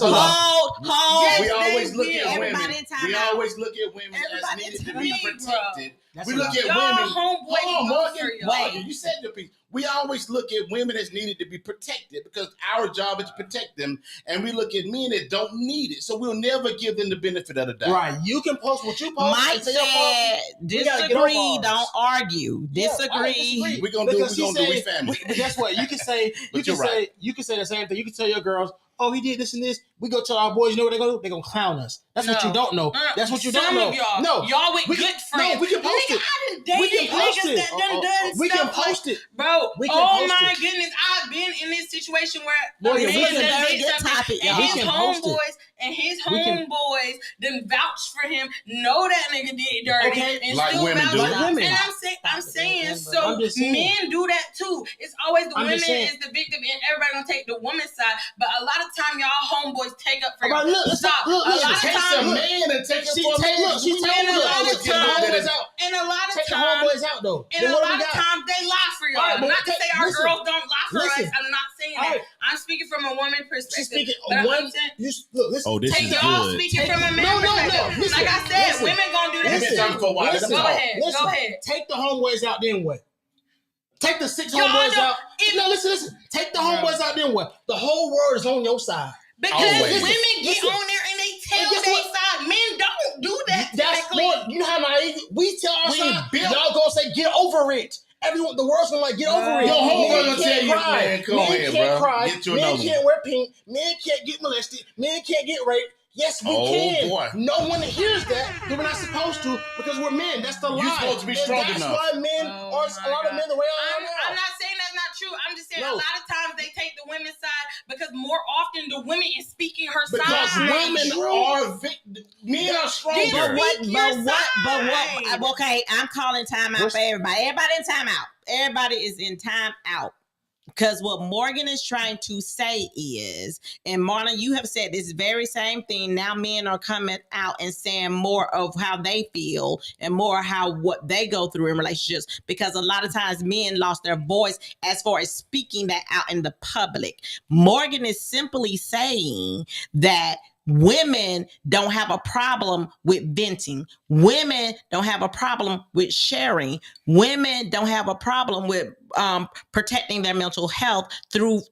home. We always look at women. Everybody in time We out. always look at women as Everybody needed to in be time out. protected. That's We a look lot. at Y'all women. homeboys Hold on, go Morgan. for y'all. Morgan, you said your piece. We always look at women as needed to be protected because our job is to protect them, and we look at men that don't need it. So we'll never give them the benefit of the doubt. Right. You can post what you post. Mike and say your said, We gotta get off disagree, ours. don't argue. Yeah, Disagree. We're gonna do what Because we're gonna do. We he said- family. But guess what? You can say But you're right. you can say the same thing. You can tell your girls, "Oh, he did this and this." We go tell our boys, you know what they're gonna do? They're gonna clown us. That's what No. you don't know. That's what you don't know. Some of y'all, No, y'all with we good can- friends. no, we can post Nigga, it. I done We can dated post niggas it. that done We can stuff like, post it. bro. We can Oh post my it. goodness, I've been in this situation where Morgan, a we man can- done very did good something, topic, and y'all. his We can post it. homeboys and his We can- homeboys done vouch for him, know that nigga did dirty, Okay. and Like still women vouch do. for Like him. women. And I'm saying, so I'm just saying. men do that too. It's always the I'm women just saying. is the victim, and everybody gonna take the woman's side. But a lot of time, y'all homeboys take up for All right, y'all. look, let's Stop. look, A look, lot it of Takes a times, man and take it She for a take- man. look, she We take- never look, always take get the looked at homeboys as- out. and a lot of Take the times. homeboys out though. And Then a what do lot we of got? times they lie for y'all. All right, but Not to say our listen. girls don't lie for Listen. us. I'm not saying All that. right. I'm speaking from a woman She's perspective. speaking But one. I'm saying, Look, listen. Oh, this take is y'all good. speaking from a man No, perspective. listen, like I said, listen. women gonna do that. You've been too. talking for a while. Let them Go talk. ahead. Listen, Go ahead. take the homeboys out, then what? Take the 6 Y'all homeboys don't- out. No, listen. Take the homeboys out, then what? The whole world is on your side. Because Always. women get Listen. on there and they tell And guess their what? side. Men don't do that. That's typically. more. You know how naive we tell our We side. built- Y'all gonna say, "Get over it." Everyone, the world's gonna like, "Get over it." Your homeboy Men gonna can't tell you, cry. man, come Men here, can't bro. cry. Get you Men another can't wear pink. Men can't get molested. Men can't get raped. Yes, we Oh, can. boy. No one hears that, but we're not supposed to because we're men. That's the lie. You're supposed to be And strong that's enough. why men Oh, are my a lot of God. men the way I'm I am not saying that's not true. I'm just saying No. a lot of times they take the women's side because more often the women is speaking her Because side. women are victims. Men are But stronger. what? Speak your side. Okay, I'm calling time out for everybody. Everybody in time out. Everybody is in time out. Because what Morgan is trying to say is, and Marlon, you have said this very same thing. Now men are coming out and saying more of how they feel and more how what they go through in relationships. Because a lot of times men lost their voice as far as speaking that out in the public. Morgan is simply saying that women don't have a problem with venting. Women don't have a problem with sharing. Women don't have a problem with protecting their mental health through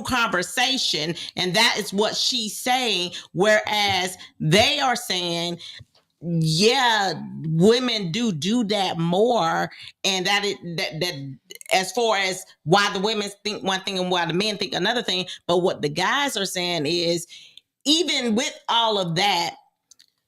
conversation. And that is what she's saying. Whereas they are saying, yeah, women do that more, and that as far as why the women think one thing and why the men think another thing. But what the guys are saying is, even with all of that,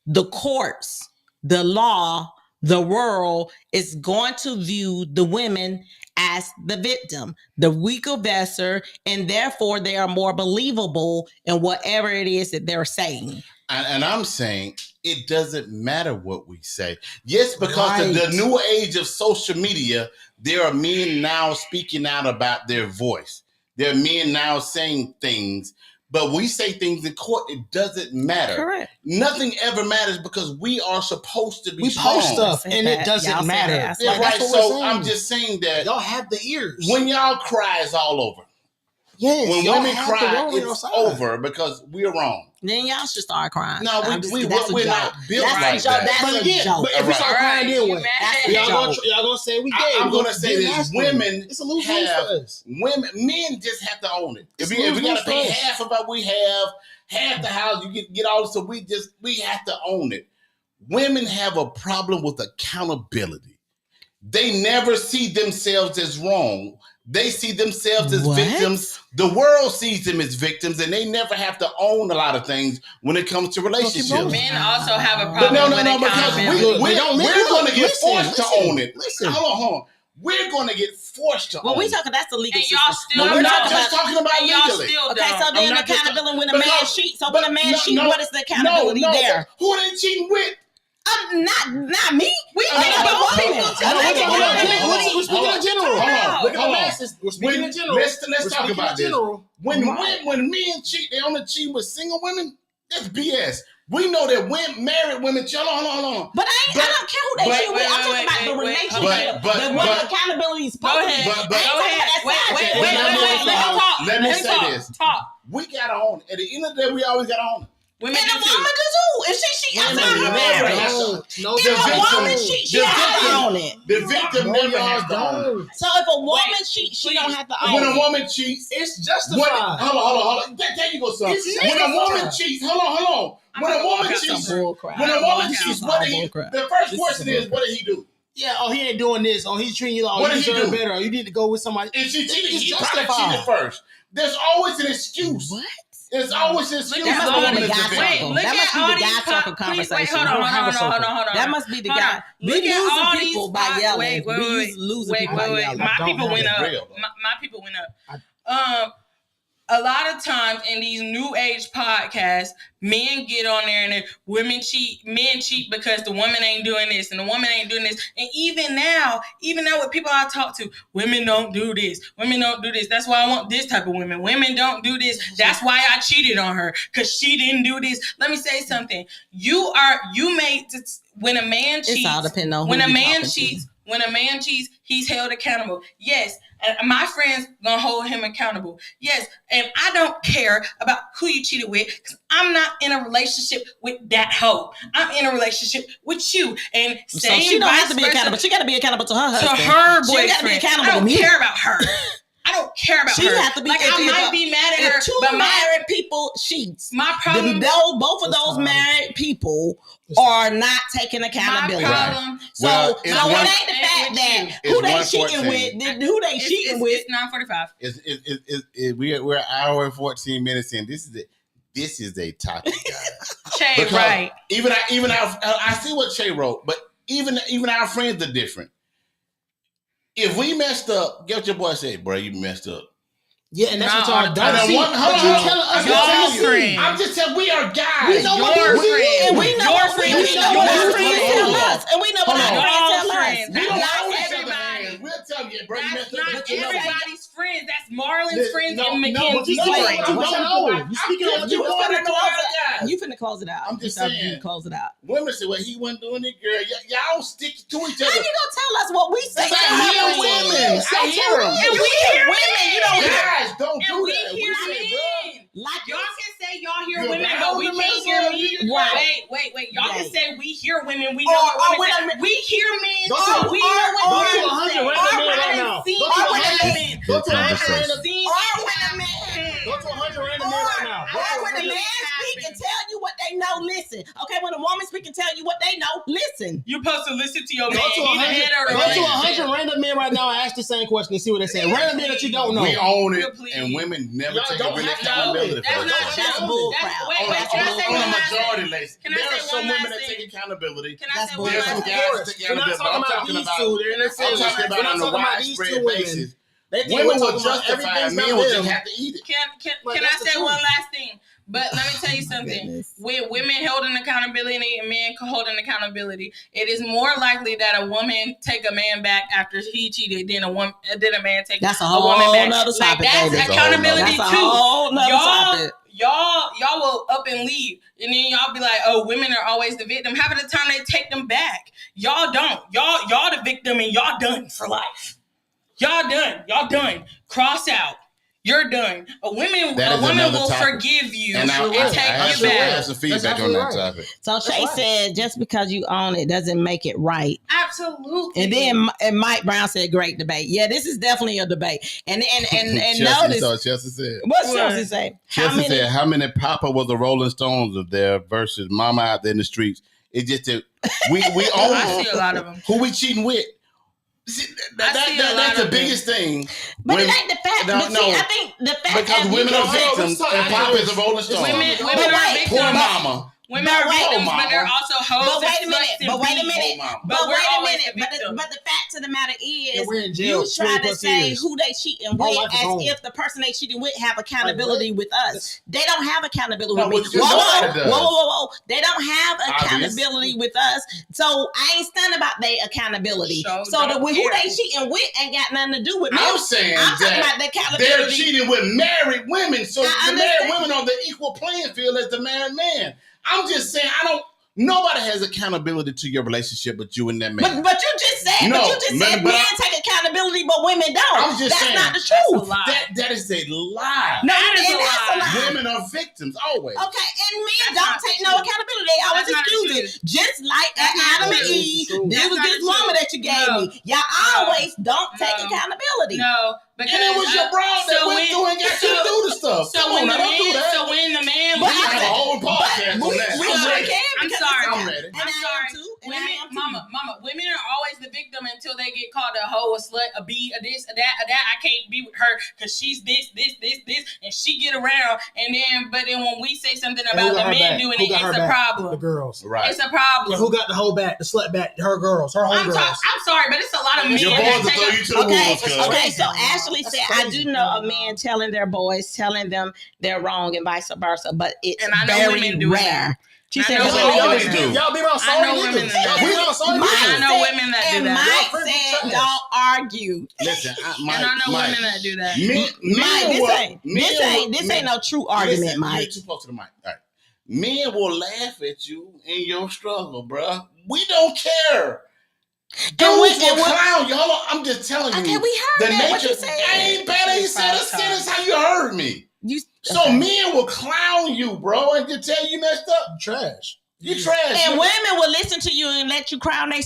the courts, the law, the world is going to view the women as the victim, the weaker vessel, and therefore they are more believable in whatever it is that they're saying. And I'm saying it doesn't matter what we say. Yes, because Right. the new age of social media, there are men now speaking out about their voice. There are men now saying things, but we say things in court, it doesn't matter. Correct. Nothing ever matters because we are supposed to be We strong. post stuff Said and that. it doesn't Y'all said matter. that. I said Yeah, Like, right. that's what we're So saying. I'm just saying that Y'all have the ears. when y'all cry, it's all over. yes, When y'all women have the cry, world on your it's side. over because we're wrong. Then y'all should start crying. No, that's we're a not joke. built That's like a joke. that. That's But a again, joke. but if we start crying, then what? That's a Y'all joke. gonna say we gay? I'm We gonna say get this: nasty. women It's a lose-lose have for us. men just have to own it. If It's we lose-lose gotta pay for us. half of what we have, half the house, you get all this, so we have to own it. Women have a problem with accountability. They never see themselves as wrong. They see themselves as What? victims. The world sees them as victims, and they never have to own a lot of things when it comes to relationships. going. Men also have a But problem no, with because accountability. Look, they don't we're look, going to get listen, forced to listen, own it. listen. Hold on. We're going to get forced to Well, own we it. talking, that's the legal And system. y'all still But I'm we're not talking just about, talking about And y'all legally. still okay, so don't. then not just- accountability when a man because- cheats. So but when a man no, cheats, no, what is the accountability no, there? Who are they cheating with? Not me. We No, think no, about no, women. no, We're speaking in general. Hold on. Look at the Hold on. masses. We're speaking in general. Let's We're talk speaking about in this. general. When Right. when men cheat, they only cheat with single women. That's BS. We know that when married women cheat. Hold on. But I don't care who they but- cheat with. I'm talking wait, about the wait, relationship. but- That what but- accountability is Go supposed to ahead. be. But- I ain't Go talking ahead. about that Wait. side chick. Let me Let him talk. Let me Let him say talk. this. Talk. We gotta own it. At the end of the day, we always gotta own it. Women And do a woman too. do too. If she outside her marriage. No, If The a victim- woman cheat, she the has to victim- own it. The victim no, never y'all has to own it. don't. So if a woman Wait, cheats, she please. don't have to When own a it. woman cheats, It's when, justified. hold on. There you go, son. It's When a woman justified. cheats, hold on. I'm When a gonna woman walk out cheats, somewhere. Bull crap. when a I'm woman walking cheats, out. what did he? Bull crap. The first This question is is, what did he do? Yeah, oh, he ain't doing this. Oh, he's treating you like, What oh, you did he deserve do? better. Or you need to go with somebody. If she cheated, It's he probably justified. cheated first. There's always an excuse. What? There's always an excuse. Look at That must all be the these- guy Wait, circle. look That must at be all the these guy circle Please, conversation. wait, hold I don't on. have a circle. That must be the Hold guy. on. We Look at all losing people these by pod- yelling. Wait. We losing Wait, people by yelling. My I don't people have went it up. real, though. My people went up. A lot of times in these new age podcasts, men get on there and women cheat. Men cheat because the woman ain't doing this and the woman ain't doing this. And even now with people I talk to, women don't do this. Women don't do this. That's why I want this type of women. Women don't do this. That's why I cheated on her, because she didn't do this. Let me say something. When a man cheats, It's all depending on who when a you man talking to. cheats, when a man cheats, he's held accountable. Yes, and my friends gonna hold him accountable. Yes, and I don't care about who you cheated with, because I'm not in a relationship with that hoe. I'm in a relationship with you. And So same she don't have to vice be versa accountable. She got to be accountable to her to husband. her She boyfriend. got to be accountable I to don't me. care about her. I don't care about She her. have to be. Like, I might be mad at her, If two but married people cheats, my problem. both of That's those fine. married people are not taking My accountability. problem. So, Well, so it's it one- ain't the fact that it's who they 114. cheating with, who they cheating with. It's 9:45. We're an hour and 14 minutes in. This is a topic, guys. Che, Because right? even I see what Che wrote, but even our friends are different. If we messed up, get what your boy say, bro, you messed up. Yeah, and that's Not what all y'all the don't time. see. Hold But on. you telling us Your what you friend. see. I'm just saying we are guys. We know what Your we see. friend. And we know Your what friend. we know what our Your friends friend. tell us, and we know what Hold our on. friends Your tell us. friends. We don't Not hold each other everybody. hands. We'll tell you, bro, you That's messed up. not But you know- everybody's friends. That's Marlon's Listen, friends no, and no, Mackenzie's no, friends. you don't know. You speaking on what you You want finna to close know. it. You finna close it out. I'm just You start- saying. you close it out. Women say, well, he wasn't doing it, girl. Y'all stick to each How other. you gonna tell us what we say? Because I hear women. I hear them. And we hear women. You don't hear. Guys, don't And do we that. hear say, bro. men. Like Y'all can say y'all hear You're women, bound but we to can't mess hear up. men. Right. Wait. Y'all can Right. say we hear women. We Or- know or what when women say. a- We hear men. Go to- we or- know go what to men 100 say. random men I right done now. seen Go it to happen. 100. Good I done conversation. seen Or it when a happen. man. Go to 100 random men right now. Go to Or when a 100. man speak and tell you what they know, listen. Okay, when a woman speak and tell you what they know, listen. You're supposed to listen to your Go man. to He the head of the 100 relationship. random men right now and ask the same question and see what they say. Random men that you don't know. We own it, Please. and women never Y'all take don't really have to accountability own it. for That's that. not That's true. bull That's- crap. Wait, On can I say a one last majority thing? list. Can I There say are some one women last that thing? take accountability. Can I That's say bull one There's last some thing? guys We're that take not accountability. talking I'm about talking these about. two. They're not I'm saying talking about on a we're not talking about these widespread two women. basis. They think Women we're will talking about justify, everything's men about will them. just have to eat it. Like, Can that's I the say truth. one last thing? But let me tell you something. Goodness. With women holding accountability and men holding accountability, it is more likely that a woman take a man back after he cheated than a man take That's a a whole woman back. nother Like, topic, that's baby. accountability That's a too. whole nother topic. Y'all will up and leave, and then y'all be like, "Oh, women are always the victim." Half of the time they take them back. Y'all don't. Y'all the victim, and y'all done for life. Y'all done. Y'all done. Cross out. You're done. A woman will topic. forgive you And and I take have you some- I back. have some feedback That's on that absolutely right. topic. So Shay right. said, just because you own it doesn't make it right. Absolutely. And then and Mike Brown said, great debate. Yeah, this is definitely a debate. And Chelsea, notice, so Chelsea said. what's What? Chelsea say? Chelsea said, how many Papa was the Rolling Stones of there versus Mama out there in the streets? It's just that we own I see a lot of them. who we cheating with. See, that's the biggest thing. But When- it ain't the fact. No, but see, no. I think the fact Because that women you are can say- victims and Papa is a Rolling Stone. Women But are wait, victims. Poor mama. Women But are wait, victims, mama. but they're also hoes. But wait a and minute. sluts and But wait a bees. minute. Oh, mama. But But wait we're a always minute. the victim. But the fact of the matter Yeah, is, we're in jail you try to 20+ say years. who they cheating Whole with life is as home. if the person they cheating with have accountability with us. They don't have accountability No, with me. but nobody does. Whoa. They don't have Obvious. accountability with us. So I ain't stunned about their accountability. Sure So don't who care. they cheating with ain't got nothing to do with me. I'm saying I'm talking that about the they're accountability. cheating with married women, so I the married understand. women are the equal playing field as the married man. I'm just saying, nobody has accountability to your relationship but you and that man. But you just said, No, men but take accountability, but women don't. I'm just That's saying. not the That's a truth. lie. That is a lie. lie. No, That is and a that's a lie. lie. Women are victims always. Okay, and men That's don't not take the no truth. accountability. They always That's not the excuse it. truth. Just like That's not Adam the and truth. Eve, True. this That's was not this the woman truth. that you gave No. me. Y'all No. always don't take No. accountability. No, because And it was your bro that so went when- through and got you to do the stuff. So Come when on, the now, don't do man, that. so when the man, But We have a whole podcast on that. we I'm sure ready. can I'm because sorry. it's- I'm ready. And I'm I am sorry. too. And I Women, am too. mama, women are always the victim until they get called a hoe, a slut, a b, a this, a that, a that. I can't be with her because she's this, and she get around. But then when we say something And about who got the her men back? doing Who it, got her it's a back? problem. The girls. Right. It's a problem. And who got the whole back, the slut back? Her girls, her I'm, homegirls. I'm sorry, but it's a lot of men Your that boys will take throw a- you to the wolves, cuz. Okay, so Ashley That's said, I crazy. do know a man telling their boys, telling them they're wrong and vice versa, but it's And I know very women do rare. that. She I said, know it's women very do always that. do. Y'all be around I sorry know women niggas. that Y'all do be that. around sorry Mike I niggas. know said- women that do and that. Mike Y'all freaking said, trash. don't argue. Listen, And I know women that do that. Men Mike, will- this ain't no true argument, listen, Mike. You're too close to the mic. All right. Men will laugh at you in your struggle, bruh. We don't care. Dudes will clown you. Hold on, I'm just telling you. Okay, we heard that. What you said? I ain't bad. I ain't said a sentence how you heard me. So okay. men will clown you, bro, and just tell you messed up. Trash. You trash. And women will listen to you and let you crown their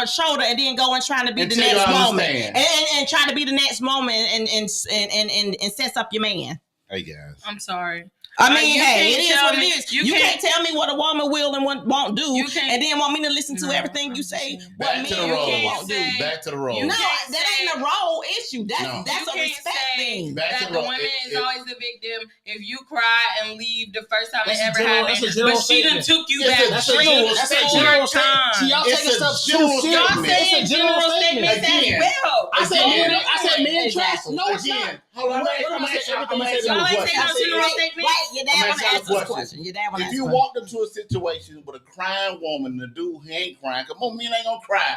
shoulder and then go and try to be the Until you next moment. understand. And try to be the next moment and sets up your man. Hey, guys. I'm sorry. I mean, you hey, can't it is tell what it me- is. you You can't- can't tell me what a woman will and won't do, You can't- and then want me to listen to No, everything you I'm say. just saying. What Back men to the will role. and won't do. say- Back to the role. You No, can't that say- ain't a role issue. That's No. that's You a can't respect say thing. Back to that the the role. woman is It- always the victim if you cry and leave the first time it That's a ever general- happened. that's a general But she done statement. took you It's back a That's a three, general, that's a four general statement. times. See, y'all It's taking a stuff too general serious. Y'all statement. It's a saying general general statement. statements as Again. well. I said Again. men trash. Exactly. No, it's not. Again, hold on. I'm What gonna I ask said, you everything you a said Y'all ain't question. saying no general statement. Right, your dad I'm want asking to you a ask this question. question. Your dad want to If ask you this walked into a situation with a crying woman, the dude he ain't crying, come on, men ain't gonna cry.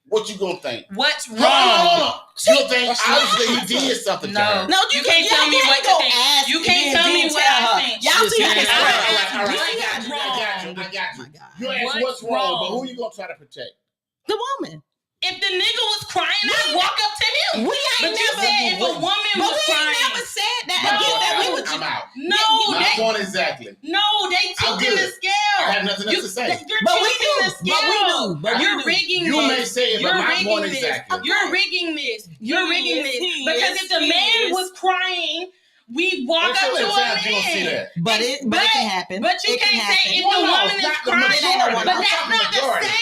What you gonna think? What's Hold on, wrong? hold on. You think That's not obviously answer. he did something to No. her? No, You can't tell me what to go think. ask You and can't then tell me what tell I her. think. Y'all see how Listen, this All I right, works. all right, all right. What's I got you. wrong? I got you. Oh my God. You ask What's what's wrong, but wrong? who you gonna try to protect? The woman. If the nigga was crying, I'd walk up to him. We ain't But you never. said if a woman But was we crying. ain't never said that. No. Again, that we would. I'm out. No, My they point exactly. took I'm in the good. scale. I have nothing else to say. You're But we tilting do. the But we scale. do. But we You're do. rigging You this. may say it, but You're my rigging point this. exactly. You're rigging this. You're rigging this. He Because is, if the he man is. was crying, we walk up Until to it's a time, you don't see man. that. But it can happen. But you It can can't say happen. if Well, the no, woman it's is not the crying. majority. But I'm that's talking not the majority. same.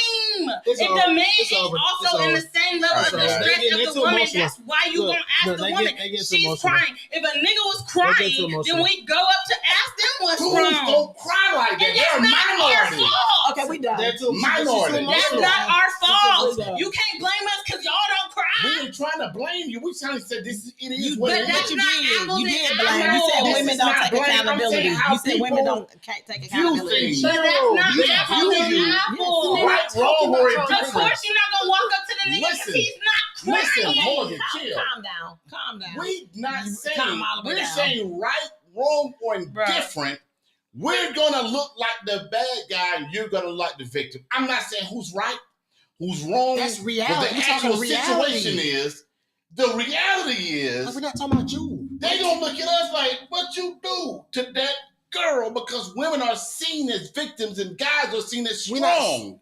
It's If over. the man It's is over. also It's in over. the same level Alright, of guys. distress They of get the too woman, emotional. that's why you Look, gonna ask look, the they woman. get too She's emotional. crying. If a nigga was too crying, emotional. then we go up to ask them what's Dudes wrong. don't cry like that. And They're that's a not our minority. fault. Okay, we done. They're too Minority. That's emotional. not our fault. That's- You can't blame us because y'all don't We cry. ain't trying to blame you. We trying to say this. It is You, what but it that's is. you not did. apples You and did blame. You apples. said This women is don't not take blame. I'm accountability. saying how You said women people don't take view accountability. things. But that's not You apples view and you. apples. Right, wrong, or Of indifferent. course, you're not gonna walk up to the nigga because Listen. he's not Listen, crying. Morgan, chill. Calm down. Calm down. We not You saying calm all the way we're down. saying right, wrong, or Bruh. indifferent. We're gonna look like the bad guy, and you're gonna look like the victim. I'm not saying who's right, who's wrong. That's But reality. the We're talking actual reality. situation is, the reality is, Like, we're not talking about you. they gonna look at us like, what you do to that girl? Because women are seen as victims and guys are seen as We're not- strong.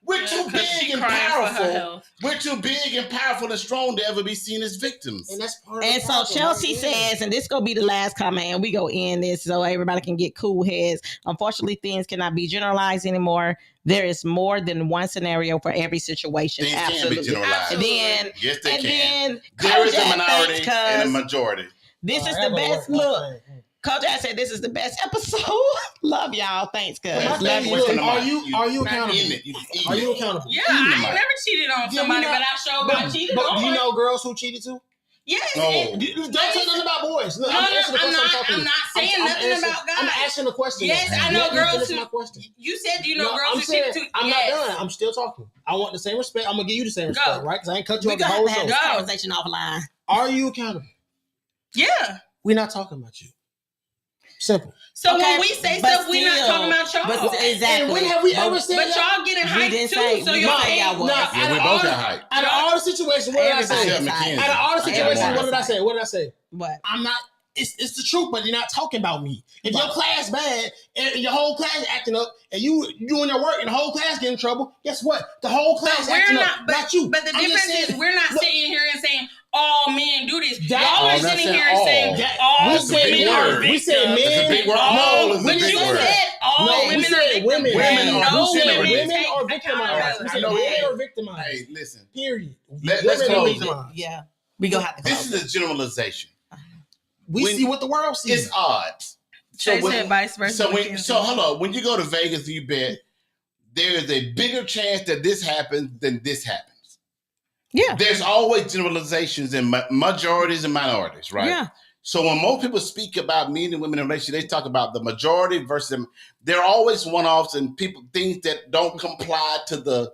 We're too big and powerful. We're too big and powerful and strong to ever be seen as victims. And that's part of And the so problem Chelsea right there. says, and this gonna be the last comment, and we go end this so everybody can get cool heads. Unfortunately, things cannot be generalized anymore. There is more than one scenario for every situation. Things can Absolutely. be generalized. And then, Yes, they and can. then There is a Kojak minority thinks and a 'cause majority. this is I the gotta best. work Look, my thing. Kojak said this is the best episode. Love y'all. Thanks, cuz. My Love thing you. is, What's in the are mic? you accountable? Eating it. You eating Are you it. accountable? Yeah, Eating the I mic. ain't never cheated on Yeah, somebody, we but not- I sure got cheated But on. do you know girls who cheated too? Yes. No. and- Don't say nothing about boys. Look, No, I'm no, answering the question. I'm talking I'm to not saying I'm nothing answering- about guys. I'm asking a question. Yes, though. I know Let me girls finish who- my question. You said you know No, girls I'm who saying, cheat too. I'm Yes. not done. I'm still talking. I want the same respect. I'm gonna give you the same Go. respect, right? Because I ain't cut you We off the gonna whole have show. this Go. conversation offline. Are you accountable? Yeah. We're not talking about you. Simple. So Okay, when we say but stuff, we're not still- talking about y'all. but exactly. And when have we ever said But that? y'all getting We hyped didn't too. say- So we you're didn't say y'all was. Yeah, we both got hype. Out of all the situations, what did I say? Everybody Except excited. McKenzie. Out of all the I got situations, one. what did I say? What did I say? What? I'm not. It's the truth, but you're not talking about me. If your Right. class bad and your whole class acting up, and you doing your work and the whole class getting in trouble, guess what? The whole class But we're acting not. up, not you. But the I'm just difference is saying- we're not look, sitting here and saying all men do this. That- Y'all Oh, are I'm not sitting saying here and all. saying That- all we said women men. are word. We said victims. That's a men. big word. All, All is a but big you word. said all No, we women said are victims. women. Women and are no victims. women Women take are victimized. We said accountability. women are victimized. Hey, listen. Period. Let's Women are close it. victimized. Yeah. We gonna have to This close is a generalization. We When- see what the world sees. It's odds. Trey when- said vice versa. So McKenzie. hold on. When you go to Vegas, you bet there is a bigger chance that this happens than this happens. Yeah. There's always generalizations and majorities and minorities, right? Yeah. So when most people speak about men and women in relationships, they talk about the majority versus them. There are always one-offs and things that don't comply to the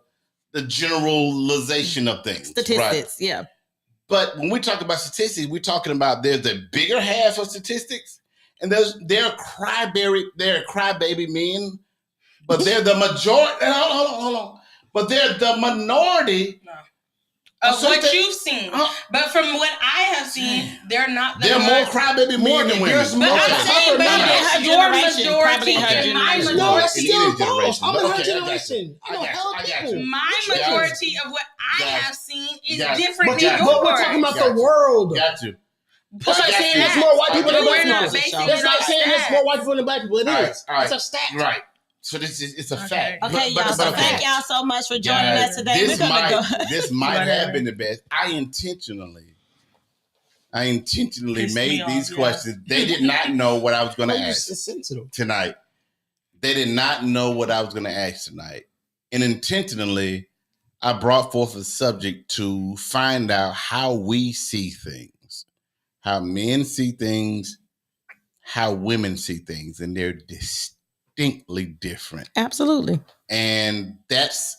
generalization of things. Statistics. Right? Yeah. But when we talk about statistics, we're talking about there's a bigger half of statistics, and there are crybaby men, but they're the majority. Hold on. But they're the minority. of So what they- you've seen. But from what I have seen, they're not the They're more crybaby More men than than- women. there's But more- I'm Okay. saying, but Probably it's her your generation, majority probably her and my generation. No, majority. that's It still is generation. false. I'm in her Okay, I got you. generation. I know I got hella you. I got people. you. My Got you. majority of what I Got you. have seen is Got you. different But, than yours. but we're talking about Got the you. world. Got you. That's like got saying you. there's more white people than But black we're not people. basing That's it like on saying there's stats. more white people than black people. It All right, is. all right. It's a stat. Right. So it's a Okay. fact. Okay, y'all. So okay. thank y'all so much for joining Guys, us today. We're gonna go. This might Whatever. have been the best. I intentionally Pissed made me these off, questions. They did not know what I was going to No, ask it's sensitive. tonight. They did not know what I was going to ask tonight. And intentionally, I brought forth a subject to find out how we see things, how men see things, how women see things, and they're distinctly different. Absolutely. And that's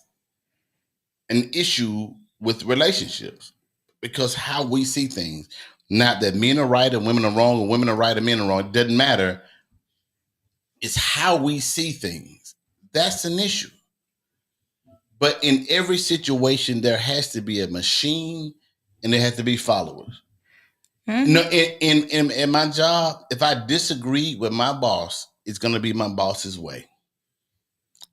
an issue with relationships because how we see things, not that men are right and women are wrong or women are right and men are wrong. It doesn't matter. It's how we see things. That's an issue. But in every situation, there has to be a machine and there has to be followers. Mhm. No, in my job, if I disagree with my boss, it's going to be my boss's way.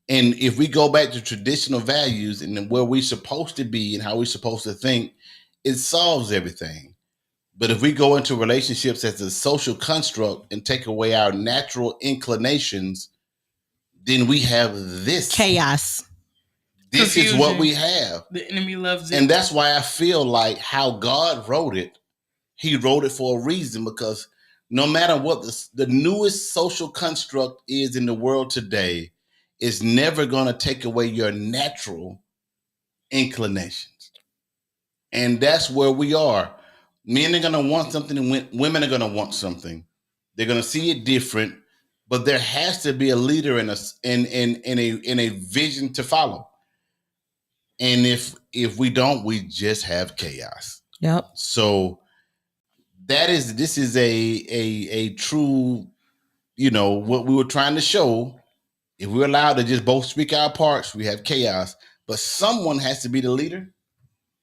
And if we go back to traditional values and where we're supposed to be and how we're supposed to think, it solves everything. But if we go into relationships as a social construct and take away our natural inclinations, then we have this. Chaos. This is what Confusion. we have. The enemy loves it. And that's why I feel like how God wrote it, he wrote it for a reason, because no matter what the newest social construct is in the world today, it's never going to take away your natural inclinations. And that's where we are. Men are going to want something and women are going to want something. They're going to see it different, but there has to be a leader in a vision to follow. And if we don't, we just have chaos. Yep. So this is a true, what we were trying to show. If we're allowed to just both speak our parts, we have chaos. But someone has to be the leader.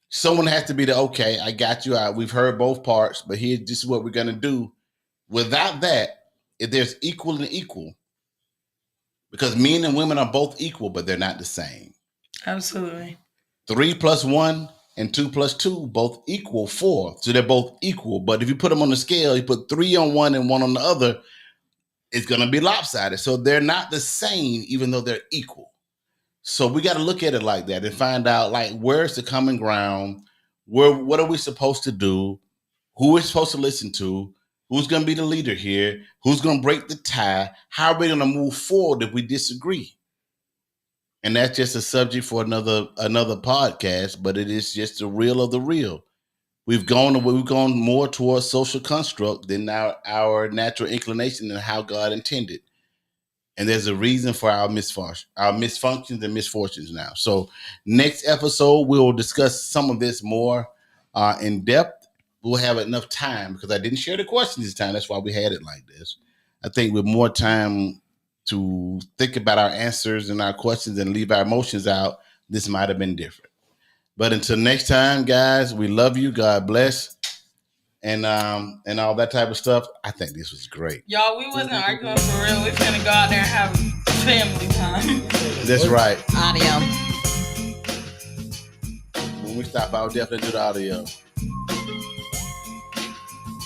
Someone has to be okay, I got you out. We've heard both parts, but this is what we're going to do. Without that, if there's equal and equal, because men and women are both equal, but they're not the same. Absolutely. 3 + 1 and 2 + 2 both equal 4. So they're both equal. But if you put them on the scale, you put 3 on one and 1 on the other, it's going to be lopsided. So they're not the same, even though they're equal. So we got to look at it like that and find out, like, where's the common ground? What are we supposed to do? Who we're supposed to listen to? Who's going to be the leader here? Who's going to break the tie? How are we going to move forward if we disagree? And that's just a subject for another podcast, but it is just the real of the real. We've gone more towards social construct than our natural inclination and how God intended. And there's a reason for our misfunctions and misfortunes now. So next episode, we will discuss some of this more in depth. We'll have enough time because I didn't share the questions this time. That's why we had it like this. I think with more time to think about our answers and our questions and leave our emotions out, this might have been different. But until next time, guys, we love you. God bless. And all that type of stuff. I think this was great. Y'all, we wasn't arguing for real. We're gonna go out there and have family time. That's right. Audio. When we stop, I'll definitely do the audio.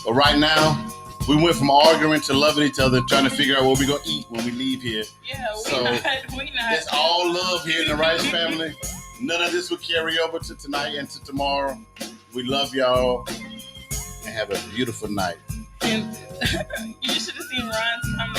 But right now, we went from arguing to loving each other, trying to figure out what we're gonna eat when we leave here. Yeah, So, we not. It's all love here in the Rice family. None of this will carry over to tonight and to tomorrow. We love y'all and have a beautiful night. And you should have seen Ryan's comment